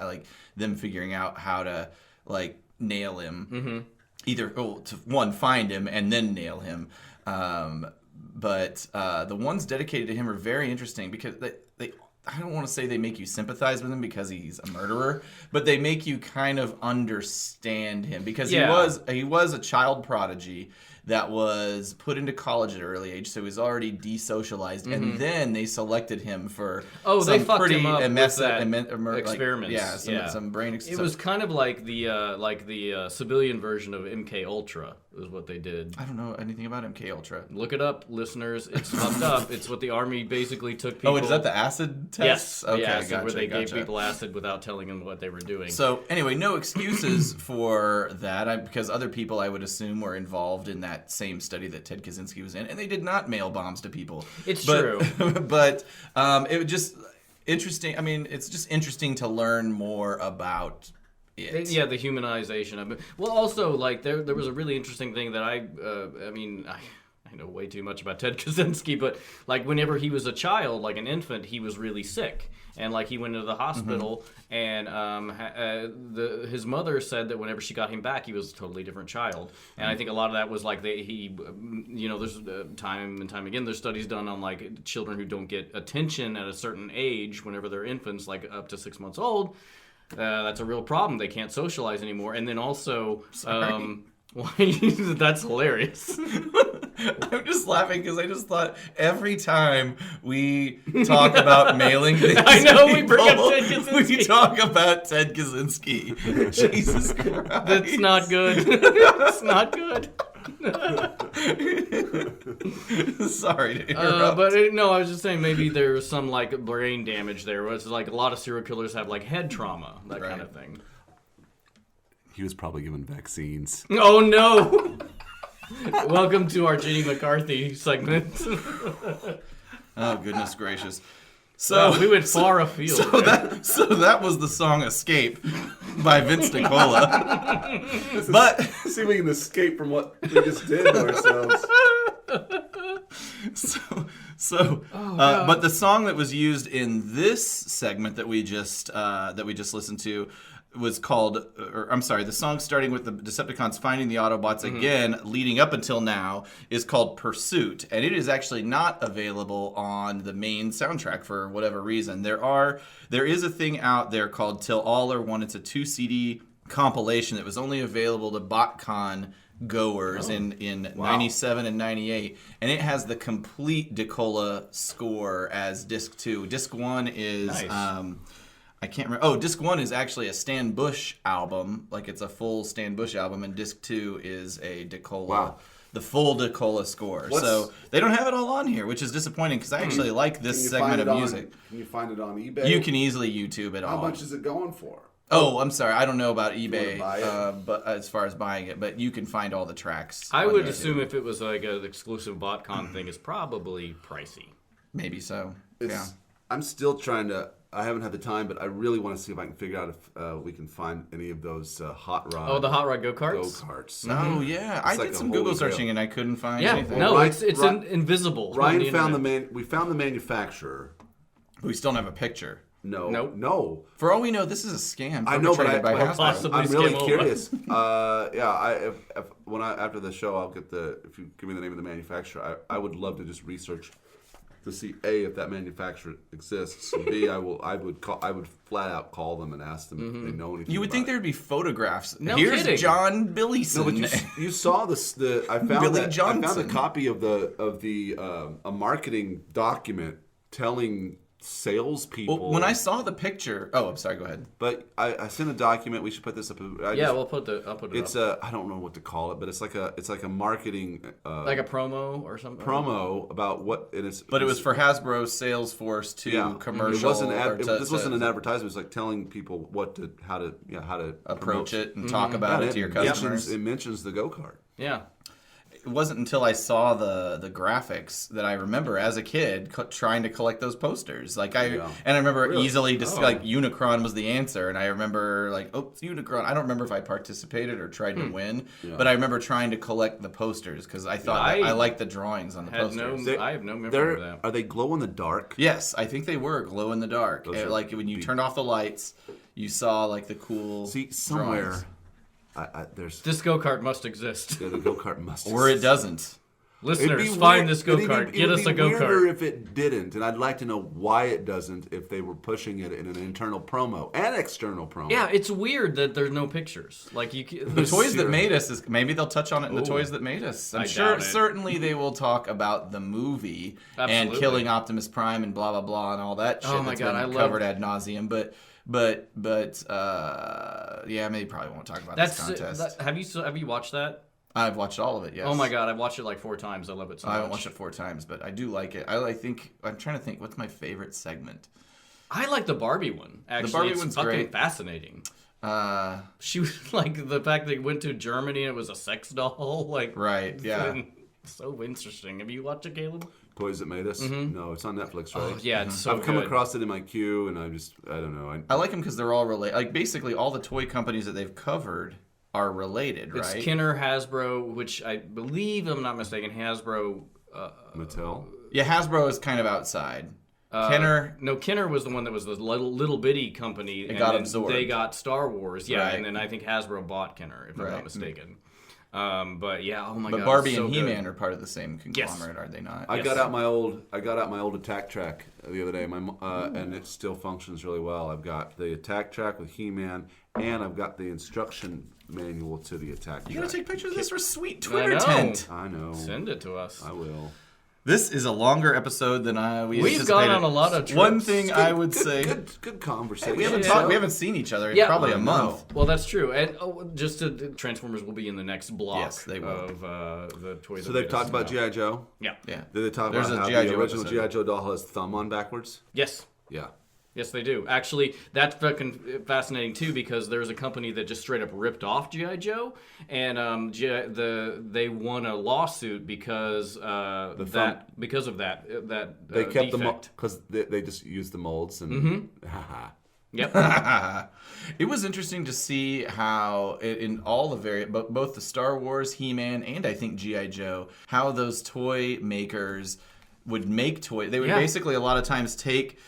[SPEAKER 2] to like nail him. Mm-hmm. Either to find him and then nail him. But the ones dedicated to him are very interesting because they I don't want to say they make you sympathize with him because he's a murderer, but they make you kind of understand him because he was a child prodigy that was put into college at an early age, so he was already desocialized, and then they selected him for
[SPEAKER 3] they fucked
[SPEAKER 2] pretty
[SPEAKER 3] him up with that
[SPEAKER 2] experiments.
[SPEAKER 3] experiments.
[SPEAKER 2] Some brain
[SPEAKER 3] It was kind of like the civilian version of MK Ultra is what they did.
[SPEAKER 2] I don't know anything about MK Ultra.
[SPEAKER 3] Look it up, listeners. It's fucked up. It's what the army basically took people.
[SPEAKER 2] Oh, is that the acid test?
[SPEAKER 3] Yes.
[SPEAKER 2] Okay,
[SPEAKER 3] yes,
[SPEAKER 2] gotcha,
[SPEAKER 3] where they gave
[SPEAKER 2] gotcha.
[SPEAKER 3] people acid without telling them what they were doing.
[SPEAKER 2] So anyway, no excuses for that because other people I would assume were involved in that same study that Ted Kaczynski was in, and they did not mail bombs to people.
[SPEAKER 3] True.
[SPEAKER 2] But it was just interesting. I mean, it's just interesting to learn more about it.
[SPEAKER 3] Yeah, the humanization of it. Well, also, like, there was a really interesting thing that I know way too much about Ted Kaczynski, but, like, whenever he was a child, like an infant, he was really sick. And, like, he went into the hospital, and his mother said that whenever she got him back, he was a totally different child. And I think a lot of that was, like, there's time and time again, there's studies done on, like, children who don't get attention at a certain age whenever they're infants, like, up to 6 months old. That's a real problem. They can't socialize anymore. And then also, that's hilarious.
[SPEAKER 2] I'm just laughing because I just thought every time we talk about mailing things,
[SPEAKER 3] I know, we
[SPEAKER 2] people,
[SPEAKER 3] bring up Ted Kaczynski.
[SPEAKER 2] We talk about Ted Kaczynski. Jesus Christ.
[SPEAKER 3] That's not good. It's not good.
[SPEAKER 2] Sorry to interrupt.
[SPEAKER 3] I was just saying maybe there's some like brain damage there. Where it's like a lot of serial killers have like head trauma, that kind of thing.
[SPEAKER 1] He was probably given vaccines.
[SPEAKER 3] Oh no! Welcome to our Jenny McCarthy segment.
[SPEAKER 2] Oh goodness gracious! So
[SPEAKER 3] we went far afield.
[SPEAKER 2] So that was the song "Escape" by Vince DiCola. But
[SPEAKER 1] See if we can escape from what we just did to ourselves.
[SPEAKER 2] But the song that was used in this segment that we just listened to was called, the song starting with the Decepticons finding the Autobots again, leading up until now, is called Pursuit, and it is actually not available on the main soundtrack for whatever reason. There is a thing out there called Till All Are One. It's a 2 CD compilation that was only available to BotCon goers in 97 and 98, and it has the complete DiCola score as disc 2. Disc 1 is I can't remember. Oh, disc 1 is actually a Stan Bush album, like it's a full Stan Bush album, and disc 2 is a DiCola, the full DiCola score. So they don't have it all on here, which is disappointing because I actually like this segment of music.
[SPEAKER 1] Can you find it on eBay?
[SPEAKER 2] You can easily YouTube it all.
[SPEAKER 1] How much is it going for?
[SPEAKER 2] Oh, I'm sorry. I don't know about eBay,
[SPEAKER 1] buy it?
[SPEAKER 2] but as far as buying it, but you can find all the tracks.
[SPEAKER 3] I
[SPEAKER 2] on
[SPEAKER 3] would
[SPEAKER 2] YouTube.
[SPEAKER 3] assume if it was like an exclusive BotCon thing, it's probably pricey.
[SPEAKER 2] Maybe so.
[SPEAKER 1] I'm still trying to. I haven't had the time, but I really want to see if I can figure out if we can find any of those hot rod.
[SPEAKER 3] Oh, the hot rod go-karts?
[SPEAKER 1] Go-karts.
[SPEAKER 2] Oh yeah, I
[SPEAKER 1] like
[SPEAKER 2] did
[SPEAKER 1] a
[SPEAKER 2] some
[SPEAKER 1] holy
[SPEAKER 2] Google
[SPEAKER 1] grail.
[SPEAKER 2] searching and I couldn't find
[SPEAKER 3] Yeah,
[SPEAKER 2] anything.
[SPEAKER 3] no,
[SPEAKER 1] Ryan-
[SPEAKER 3] it's invisible.
[SPEAKER 1] Ryan
[SPEAKER 3] on
[SPEAKER 1] found
[SPEAKER 3] internet.
[SPEAKER 1] we found the manufacturer.
[SPEAKER 2] We still don't have a picture.
[SPEAKER 1] No,
[SPEAKER 3] Nope.
[SPEAKER 1] no.
[SPEAKER 2] For all we know, this is a scam.
[SPEAKER 1] I know, but
[SPEAKER 2] perpetrated by Hasbro.
[SPEAKER 3] possibly
[SPEAKER 1] I'm really
[SPEAKER 3] skim over.
[SPEAKER 1] curious. When after the show, I'll get if you give me the name of the manufacturer, I would love to just research to see A, if that manufacturer exists, and B, I would flat out call them and ask them if they know anything.
[SPEAKER 2] You would think
[SPEAKER 1] about
[SPEAKER 2] there'd be photographs.
[SPEAKER 3] No
[SPEAKER 2] Here's
[SPEAKER 3] kidding.
[SPEAKER 2] John Billison.
[SPEAKER 1] No, but you saw this. I found
[SPEAKER 2] Billy
[SPEAKER 1] that. I found
[SPEAKER 2] Johnson.
[SPEAKER 1] a copy of a marketing document telling salespeople.
[SPEAKER 2] Well, when I saw the picture, I'm sorry. Go ahead.
[SPEAKER 1] But I sent a document. We should put this up.
[SPEAKER 3] I'll put it
[SPEAKER 1] It's
[SPEAKER 3] up.
[SPEAKER 1] I don't know what to call it, but it's like a marketing
[SPEAKER 3] Like a promo or something?
[SPEAKER 1] promo about what it is.
[SPEAKER 2] But it was for Hasbro Salesforce to commercial.
[SPEAKER 1] It wasn't.
[SPEAKER 2] or to-
[SPEAKER 1] This wasn't an advertisement. It was like telling people how to
[SPEAKER 2] approach
[SPEAKER 1] promote
[SPEAKER 2] it and talk about it to your customers.
[SPEAKER 1] It mentions the go kart.
[SPEAKER 3] Yeah.
[SPEAKER 2] It wasn't until I saw the graphics that I remember as a kid trying to collect those posters. And I remember easily just like Unicron was the answer, and I remember it's Unicron. I don't remember if I participated or tried to win, but I remember trying to collect the posters because I thought I liked the drawings on the posters.
[SPEAKER 3] I have no memory of that.
[SPEAKER 1] Are they glow in the dark?
[SPEAKER 2] Yes, I think they were glow in the dark.
[SPEAKER 1] Those are
[SPEAKER 2] Like when you turned off the lights, you saw like the cool.
[SPEAKER 1] See, somewhere
[SPEAKER 2] drawings.
[SPEAKER 1] there's
[SPEAKER 3] This go-kart must exist.
[SPEAKER 1] the go kart must.
[SPEAKER 2] Or it doesn't.
[SPEAKER 3] Listeners, find this go-kart. Get us a
[SPEAKER 1] It would be weirder
[SPEAKER 3] go-kart.
[SPEAKER 1] if it didn't, and I'd like to know why it doesn't. If they were pushing it in an internal promo and external promo.
[SPEAKER 3] Yeah, it's weird that there's no pictures. Like
[SPEAKER 2] The toys that made us maybe they'll touch on it in the
[SPEAKER 3] Ooh.
[SPEAKER 2] toys that made us. I'm
[SPEAKER 3] I
[SPEAKER 2] sure
[SPEAKER 3] doubt it.
[SPEAKER 2] certainly they will talk about the movie and
[SPEAKER 3] Absolutely.
[SPEAKER 2] killing Optimus Prime and blah blah blah and all that shit
[SPEAKER 3] Oh my
[SPEAKER 2] that's
[SPEAKER 3] God,
[SPEAKER 2] been
[SPEAKER 3] I love-
[SPEAKER 2] covered ad nauseum. But maybe probably won't talk about this contest.
[SPEAKER 3] Have you watched that?
[SPEAKER 2] I've watched all of it. Yes.
[SPEAKER 3] Oh my God, I've watched it like 4 times. I love it so
[SPEAKER 2] I
[SPEAKER 3] much.
[SPEAKER 2] haven't watched it 4 times, but I do like it. I'm trying to think. What's my favorite segment?
[SPEAKER 3] I like the Barbie one. Actually,
[SPEAKER 2] Barbie
[SPEAKER 3] it's
[SPEAKER 2] one's
[SPEAKER 3] fucking
[SPEAKER 2] great.
[SPEAKER 3] fascinating. She was like the fact that they went to Germany and it was a sex doll. Like
[SPEAKER 2] Right, yeah.
[SPEAKER 3] So interesting. Have you watched it, Caleb?
[SPEAKER 1] Toys that made us. No, it's on Netflix, right?
[SPEAKER 3] Oh, yeah, it's so
[SPEAKER 1] I've come
[SPEAKER 3] good.
[SPEAKER 1] across it in my queue, and I don't know.
[SPEAKER 2] I like them because they're all related. Like basically all the toy companies that they've covered are related,
[SPEAKER 3] It's
[SPEAKER 2] right?
[SPEAKER 3] Kenner, Hasbro, which I believe, I'm not mistaken, Hasbro.
[SPEAKER 1] Mattel.
[SPEAKER 2] Yeah, Hasbro is kind of outside. Kenner.
[SPEAKER 3] No, Kenner was the one that was the little bitty company. And
[SPEAKER 2] got
[SPEAKER 3] then
[SPEAKER 2] absorbed.
[SPEAKER 3] They got Star Wars, yeah,
[SPEAKER 2] Right.
[SPEAKER 3] and then I think Hasbro bought Kenner, if I'm
[SPEAKER 2] Right.
[SPEAKER 3] not mistaken. But yeah, oh my
[SPEAKER 2] But
[SPEAKER 3] God,
[SPEAKER 2] Barbie
[SPEAKER 3] it's so
[SPEAKER 2] and
[SPEAKER 3] good.
[SPEAKER 2] He-Man are part of the same conglomerate, are they not?
[SPEAKER 1] I got out my old attack track the other day, and it still functions really well. I've got the attack track with He-Man, and I've got the instruction manual to the attack track.
[SPEAKER 2] You gotta take pictures of this for sweet
[SPEAKER 3] I
[SPEAKER 2] Twitter
[SPEAKER 3] know.
[SPEAKER 2] tent.
[SPEAKER 1] I know.
[SPEAKER 3] Send it to us.
[SPEAKER 1] I will.
[SPEAKER 2] This is a longer episode than we
[SPEAKER 3] We've
[SPEAKER 2] anticipated.
[SPEAKER 3] gone on a lot of trips.
[SPEAKER 2] One thing I would say,
[SPEAKER 1] Good conversation.
[SPEAKER 2] we haven't
[SPEAKER 3] Yeah.
[SPEAKER 2] talked. We haven't seen each other in
[SPEAKER 3] Yeah.
[SPEAKER 2] probably
[SPEAKER 1] I
[SPEAKER 2] a
[SPEAKER 1] know.
[SPEAKER 2] month.
[SPEAKER 3] Well, that's true. And just Transformers will be in the next block
[SPEAKER 2] Yes, they will.
[SPEAKER 3] of the toy.
[SPEAKER 1] So they've talked about G.I. Joe.
[SPEAKER 3] Yeah.
[SPEAKER 2] Yeah.
[SPEAKER 1] Did they talk
[SPEAKER 2] There's
[SPEAKER 1] about
[SPEAKER 2] a
[SPEAKER 1] how
[SPEAKER 2] G.I.
[SPEAKER 1] the
[SPEAKER 2] Joe
[SPEAKER 1] original
[SPEAKER 2] episode.
[SPEAKER 1] G.I. Joe doll has thumb on backwards?
[SPEAKER 3] Yes.
[SPEAKER 1] Yeah.
[SPEAKER 3] Yes, they do. Actually, that's fucking fascinating too because there's a company that just straight up ripped off G.I. Joe, and they won a lawsuit because of that
[SPEAKER 1] They kept them
[SPEAKER 3] defect.
[SPEAKER 1] because they just used the molds and.
[SPEAKER 3] Yep.
[SPEAKER 2] It was interesting to see how in all the both the Star Wars, He-Man, and I think G.I. Joe, how those toy makers would make toys. They would basically a lot of times take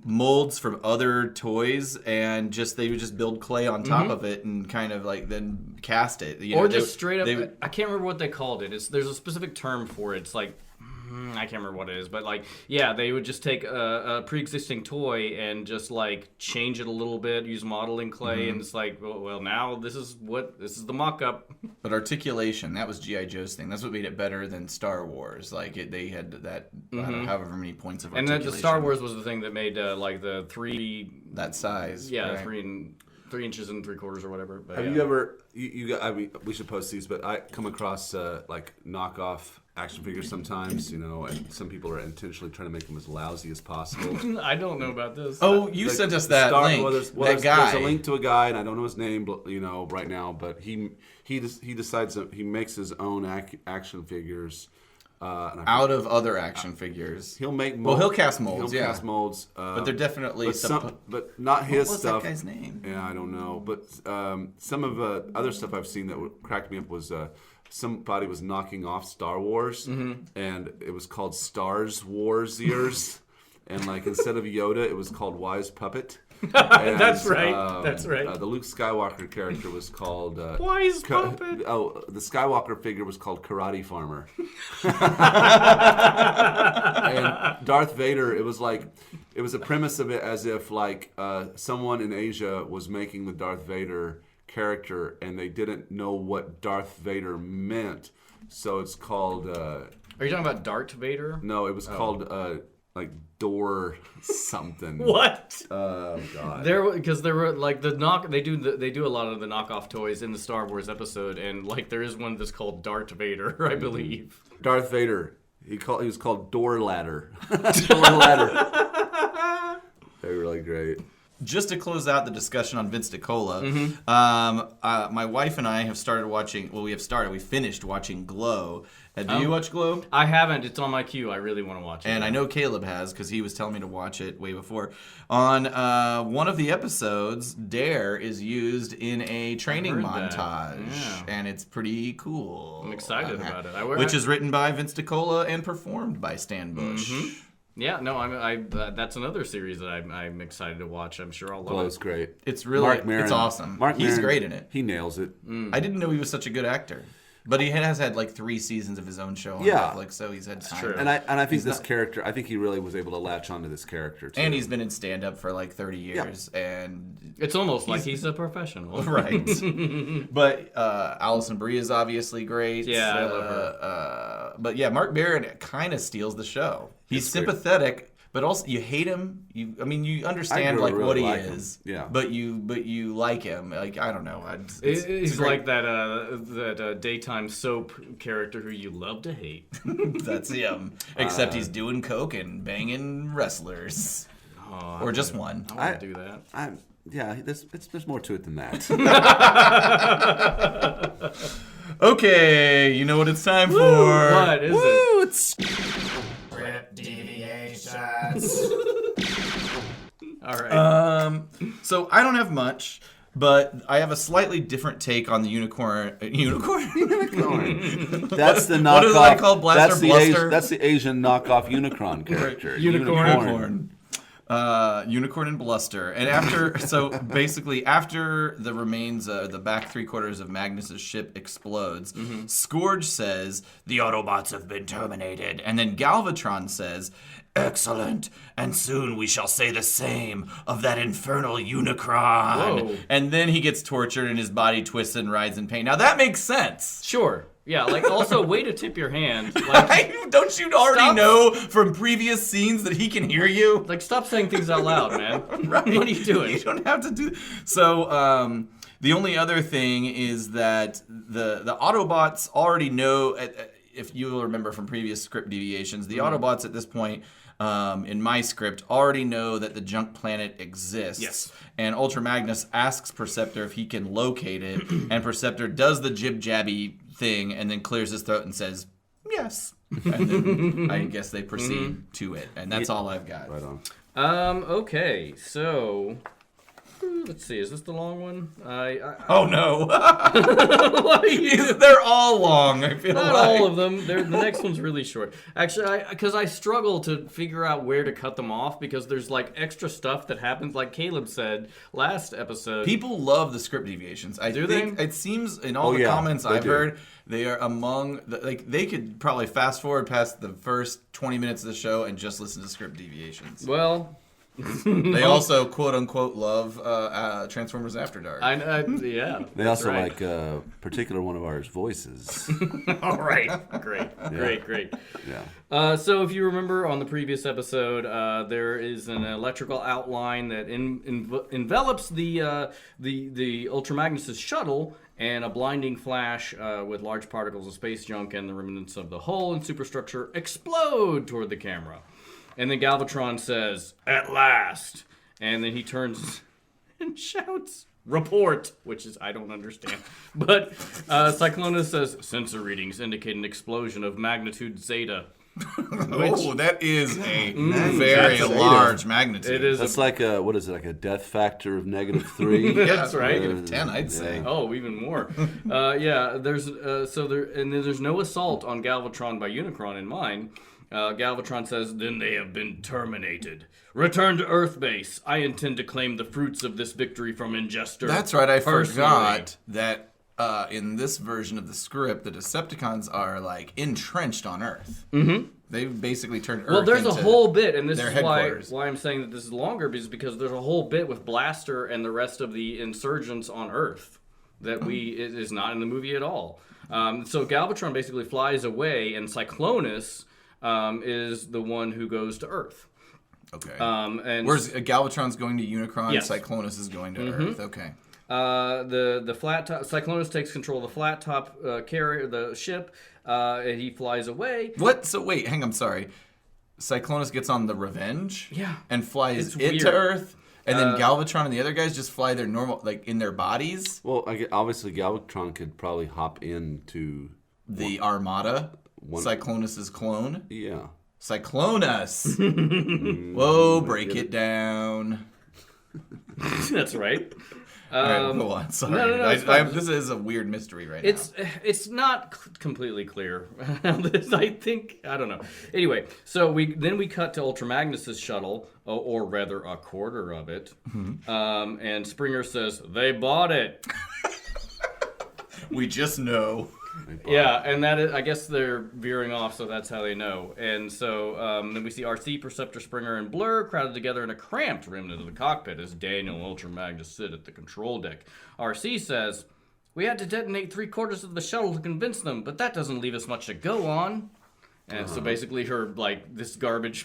[SPEAKER 2] molds from other toys and they would just build clay on top of it and kind of like then cast it.
[SPEAKER 3] Or just straight up. I can't remember what they called it. There's a specific term for it. It's like I can't remember what it is, but like, yeah, they would just take a pre-existing toy and just like change it a little bit, use modeling clay, and it's like, well, now this is the mock-up.
[SPEAKER 2] But articulation, that was G.I. Joe's thing. That's what made it better than Star Wars. Like, they had that, I don't know, however many points of
[SPEAKER 3] And
[SPEAKER 2] articulation.
[SPEAKER 3] then the Star Wars was the thing that made like the 3...
[SPEAKER 2] That size.
[SPEAKER 3] Yeah,
[SPEAKER 2] right?
[SPEAKER 3] 3 inches and 3/4 or whatever. But
[SPEAKER 1] Have you ever? You got? I mean, we should post these, but I come across like knockoff action figures sometimes. And some people are intentionally trying to make them as lousy as possible.
[SPEAKER 3] I don't know about this.
[SPEAKER 2] Oh, you sent us that link. That guy.
[SPEAKER 1] There's a link to a guy, and I don't know his name, right now. But he decides that he makes his own action figures.
[SPEAKER 2] Out of other action figures.
[SPEAKER 1] He'll make molds.
[SPEAKER 2] Well, he'll cast molds,
[SPEAKER 1] He'll cast molds.
[SPEAKER 2] but they're definitely...
[SPEAKER 1] but not his
[SPEAKER 2] What's
[SPEAKER 1] stuff.
[SPEAKER 2] that guy's name?
[SPEAKER 1] Yeah, I don't know. But some of other stuff I've seen that cracked me up was somebody was knocking off Star Wars, and it was called Stars Wars Ears. And like instead of Yoda, it was called Wise Puppet. And,
[SPEAKER 3] That's right. That's right.
[SPEAKER 1] The Luke Skywalker character was called
[SPEAKER 3] Wise Puppet.
[SPEAKER 1] Oh, the Skywalker figure was called Karate Farmer. And Darth Vader, it was a premise of it as if like someone in Asia was making the Darth Vader character and they didn't know what Darth Vader meant, so it's called.
[SPEAKER 3] Are you talking about Darth Vader?
[SPEAKER 1] No, it was called like Door something.
[SPEAKER 3] What?
[SPEAKER 1] Oh God.
[SPEAKER 3] There were like they do a lot of the knockoff toys in the Star Wars episode, and like there is one that's called Darth Vader, I believe.
[SPEAKER 1] Darth Vader. He was called Door Ladder. Door Ladder. They're really great.
[SPEAKER 2] Just to close out the discussion on Vince DiCola, my wife and I have started watching. Well, we finished watching Glow. Do you watch Glow?
[SPEAKER 3] I haven't. It's on my queue. I really want to watch it.
[SPEAKER 2] And I know Caleb has because he was telling me to watch it way before. On one of the episodes, Dare is used in a training montage, and it's pretty cool.
[SPEAKER 3] I'm excited about it.
[SPEAKER 2] Which is written by Vince DiCola and performed by Stan Bush.
[SPEAKER 3] Yeah, no, that's another series that I'm excited to watch. I'm sure I'll love
[SPEAKER 1] Well,
[SPEAKER 3] it.
[SPEAKER 1] it's great.
[SPEAKER 2] It's really, it's awesome. He's great in it.
[SPEAKER 1] He nails it.
[SPEAKER 2] I didn't know he was such a good actor. But he has had like 3 seasons of his own show on Netflix, so he's had time.
[SPEAKER 3] True.
[SPEAKER 1] And I think character, I think he really was able to latch onto this character too.
[SPEAKER 2] And he's been in stand-up for like 30 years, and
[SPEAKER 3] it's almost like he's a professional,
[SPEAKER 2] right? But Alison Brie is obviously great.
[SPEAKER 3] Yeah, I love her.
[SPEAKER 2] But yeah, Mark Maron kind of steals the show. He's sympathetic. But also, you hate him. You understand like
[SPEAKER 1] really
[SPEAKER 2] what he
[SPEAKER 1] like
[SPEAKER 2] is.
[SPEAKER 1] him. Yeah.
[SPEAKER 2] But you like him. Like I don't know.
[SPEAKER 3] He's like that daytime soap character who you love to hate.
[SPEAKER 2] That's him. Except he's doing coke and banging wrestlers, or just one.
[SPEAKER 3] I want to do that.
[SPEAKER 1] There's more to it than that.
[SPEAKER 2] Okay, you know what it's time for.
[SPEAKER 3] What is it?
[SPEAKER 2] It's Deviations.
[SPEAKER 3] All right.
[SPEAKER 2] So I don't have much, but I have a slightly different take on the unicorn. Unicorn?
[SPEAKER 1] That's the knockoff.
[SPEAKER 2] What is that called? Blaster Bluster?
[SPEAKER 1] That's the Asian knockoff Unicron character.
[SPEAKER 2] Unicorn. Unicorn and Bluster. And after the remains, the back 3/4 of Magnus's ship explodes, Scourge says, "The Autobots have been terminated." And then Galvatron says, "Excellent, and soon we shall say the same of that infernal Unicron."
[SPEAKER 3] Whoa.
[SPEAKER 2] And then he gets tortured and his body twists and writhes in pain. Now that makes sense.
[SPEAKER 3] Sure. Yeah, like also way to tip your hand. Like,
[SPEAKER 2] don't you already know from previous scenes that he can hear you?
[SPEAKER 3] like stop saying things out loud, man.
[SPEAKER 2] Right.
[SPEAKER 3] What are you doing?
[SPEAKER 2] You don't have to do. So the only other thing is that the Autobots already know. If you will remember from previous script deviations, the Autobots at this point. In my script, already know that the junk planet exists.
[SPEAKER 3] Yes.
[SPEAKER 2] And Ultra Magnus asks Perceptor if he can locate it, and Perceptor does the jib-jabby thing and then clears his throat and says, yes. And then I guess they proceed to it. And that's all I've got.
[SPEAKER 1] Right on.
[SPEAKER 3] Okay, so Let's see. Is this the long one?
[SPEAKER 2] Oh no! They're all long. I feel
[SPEAKER 3] Not
[SPEAKER 2] like
[SPEAKER 3] all of them. The next one's really short. Actually, because I struggle to figure out where to cut them off because there's like extra stuff that happens. Like Caleb said last episode.
[SPEAKER 2] people love the script deviations. I
[SPEAKER 3] Do
[SPEAKER 2] think
[SPEAKER 3] they?
[SPEAKER 2] it seems in all the
[SPEAKER 1] yeah,
[SPEAKER 2] comments
[SPEAKER 1] they
[SPEAKER 2] I've
[SPEAKER 1] do.
[SPEAKER 2] heard, they are among they could probably fast forward past the first 20 minutes of the show and just listen to script deviations.
[SPEAKER 3] Well,
[SPEAKER 2] They also quote unquote love Transformers After Dark.
[SPEAKER 3] yeah.
[SPEAKER 1] They
[SPEAKER 3] that's
[SPEAKER 1] also
[SPEAKER 3] right.
[SPEAKER 1] like a particular one of ours voices.
[SPEAKER 3] All right. Great.
[SPEAKER 1] Yeah.
[SPEAKER 3] So if you remember on the previous episode, there is an electrical outline that envelops the Ultramagnus' shuttle, and a blinding flash with large particles of space junk and the remnants of the hull and superstructure explode toward the camera. And then Galvatron says, "At last!" And then he turns and shouts, "Report!" Which is, I don't understand. But Cyclonus says, "Sensor readings indicate an explosion of magnitude Zeta."
[SPEAKER 2] Oh, that is a very
[SPEAKER 1] That's a
[SPEAKER 2] large magnitude.
[SPEAKER 3] It is
[SPEAKER 1] That's like a, what is it, like a death factor of -3?
[SPEAKER 3] That's right.
[SPEAKER 2] -10, I'd say.
[SPEAKER 3] Oh, even more. Yeah, there's and then there's no assault on Galvatron by Unicron in mine. Galvatron says, "Then they have been terminated. Return to Earth base. I intend to claim the fruits of this victory from Ingester."
[SPEAKER 2] That's right. I
[SPEAKER 3] personally."
[SPEAKER 2] forgot that in this version of the script, the Decepticons are like entrenched on Earth. Mm-hmm. They've basically turned Earth
[SPEAKER 3] Well, there's a
[SPEAKER 2] into
[SPEAKER 3] whole bit, and this
[SPEAKER 2] their
[SPEAKER 3] is
[SPEAKER 2] headquarters.
[SPEAKER 3] why I'm saying that this is longer, is because there's a whole bit with Blaster and the rest of the insurgents on Earth that it is not in the movie at all. So Galvatron basically flies away, and Cyclonus is the one who goes to Earth.
[SPEAKER 2] Okay.
[SPEAKER 3] And
[SPEAKER 2] Whereas Galvatron's going to Unicron,
[SPEAKER 3] Yes.
[SPEAKER 2] Cyclonus is going to Earth. Okay.
[SPEAKER 3] the flat top, Cyclonus takes control of the flat top carrier, the ship, and he flies away.
[SPEAKER 2] What? So wait, hang on, I'm sorry. Cyclonus gets on the Revenge?
[SPEAKER 3] Yeah.
[SPEAKER 2] And flies
[SPEAKER 3] It's
[SPEAKER 2] it
[SPEAKER 3] weird.
[SPEAKER 2] to Earth? And then Galvatron and the other guys just fly their normal, like, in their bodies?
[SPEAKER 1] Well, obviously Galvatron could probably hop into
[SPEAKER 2] The Armada? Cyclonus's clone?
[SPEAKER 1] yeah.
[SPEAKER 2] Cyclonus! Whoa, break it down.
[SPEAKER 3] That's right.
[SPEAKER 2] All right, go on. Sorry.
[SPEAKER 3] no, it's fine.
[SPEAKER 2] This is a weird mystery right
[SPEAKER 3] It's not completely clear. I think, I don't know. Anyway, so we cut to Ultramagnus' shuttle, or rather a quarter of it, and Springer says they bought it.
[SPEAKER 2] now. We just know.
[SPEAKER 3] Yeah, and that is, I guess they're veering off, so that's how they know. And so then we see RC, Perceptor, Springer, and Blur crowded together in a cramped remnant of the cockpit as Daniel and Ultramagnus sit at the control deck. RC says, "We had to detonate 3/4 of the shuttle to convince them, but that doesn't leave us much to go on." And so basically her, like, this garbage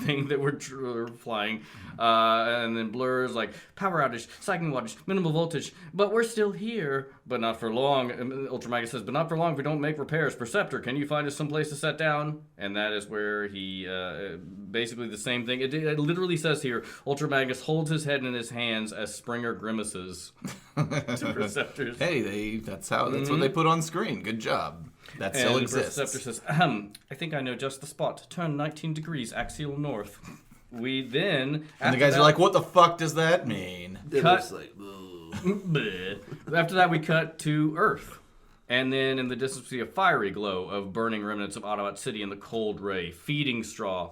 [SPEAKER 3] thing that we're flying. And then Blur is like, "Power outage, cycling wattage, minimal voltage, but we're still here. But not for long." And Ultramagnus says, "But not for long if we don't make repairs. Perceptor, can you find us someplace to set down?" And that is where he, basically the same thing. It literally says here, Ultramagnus holds his head in his hands as Springer grimaces to Perceptors.
[SPEAKER 2] Hey, that's what they put on screen. Good job. That still
[SPEAKER 3] And
[SPEAKER 2] exists.
[SPEAKER 3] Perceptor says, "I think I know just the spot. Turn 19 degrees axial north." We then...
[SPEAKER 2] And the guys are like, what the fuck does that mean?
[SPEAKER 3] Cut. After that, we cut to Earth. And then in the distance, we see a fiery glow of burning remnants of Autobot City in the cold ray. Feeding straw.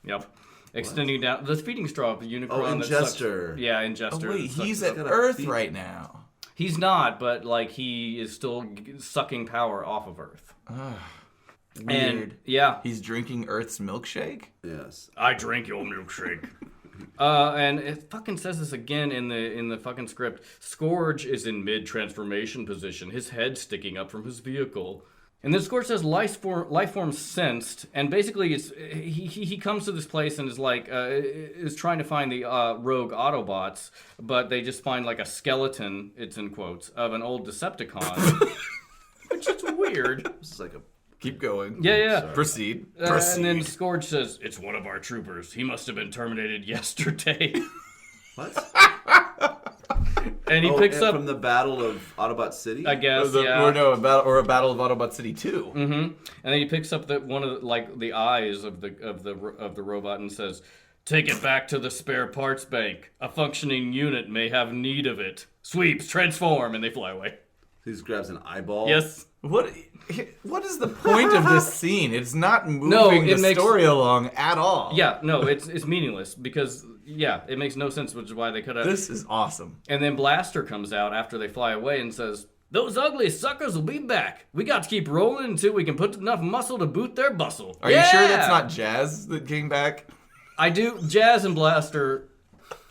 [SPEAKER 3] Yep. Extending down... The feeding straw of the Unicron...
[SPEAKER 1] Oh,
[SPEAKER 3] that sucks-
[SPEAKER 1] Ingester.
[SPEAKER 3] Yeah, Ingester.
[SPEAKER 2] Oh, wait,
[SPEAKER 3] that sucks
[SPEAKER 2] he's
[SPEAKER 3] up-
[SPEAKER 2] at Earth right now.
[SPEAKER 3] He's not, but, like, he is still sucking power off of Earth.
[SPEAKER 2] Weird.
[SPEAKER 3] And, yeah.
[SPEAKER 2] He's drinking Earth's milkshake?
[SPEAKER 1] Yes.
[SPEAKER 3] I drank your milkshake. And it fucking says this again in the fucking script. Scourge is in mid-transformation position, his head sticking up from his vehicle. And then Scourge says life form sensed, and basically it's he comes to this place and is like is trying to find the rogue Autobots, but they just find like a skeleton, it's in quotes, of an old Decepticon, which is weird.
[SPEAKER 1] This is like a
[SPEAKER 2] Keep going.
[SPEAKER 3] Yeah.
[SPEAKER 2] Proceed.
[SPEAKER 3] And then Scourge says, "It's one of our troopers. He must have been terminated yesterday."
[SPEAKER 1] what?
[SPEAKER 3] And he picks up
[SPEAKER 1] from the Battle of Autobot City.
[SPEAKER 3] I guess, yeah.
[SPEAKER 2] Or no, a battle of Autobot City 2.
[SPEAKER 3] And then he picks up one of the eyes of the robot and says, Take it back to the spare parts bank. A functioning unit may have need of it. Sweeps, transform, and they fly away.
[SPEAKER 1] He just grabs an eyeball.
[SPEAKER 3] Yes.
[SPEAKER 2] What is the point of this scene? It's not moving the story along at all.
[SPEAKER 3] Yeah, no, it's meaningless because, it makes no sense, which is why they could have...
[SPEAKER 2] This is awesome.
[SPEAKER 3] And then Blaster comes out after they fly away and says, those ugly suckers will be back. We got to keep rolling until we can put enough muscle to boot their bustle.
[SPEAKER 2] Are you sure that's not Jazz that came back?
[SPEAKER 3] I do. Jazz and Blaster,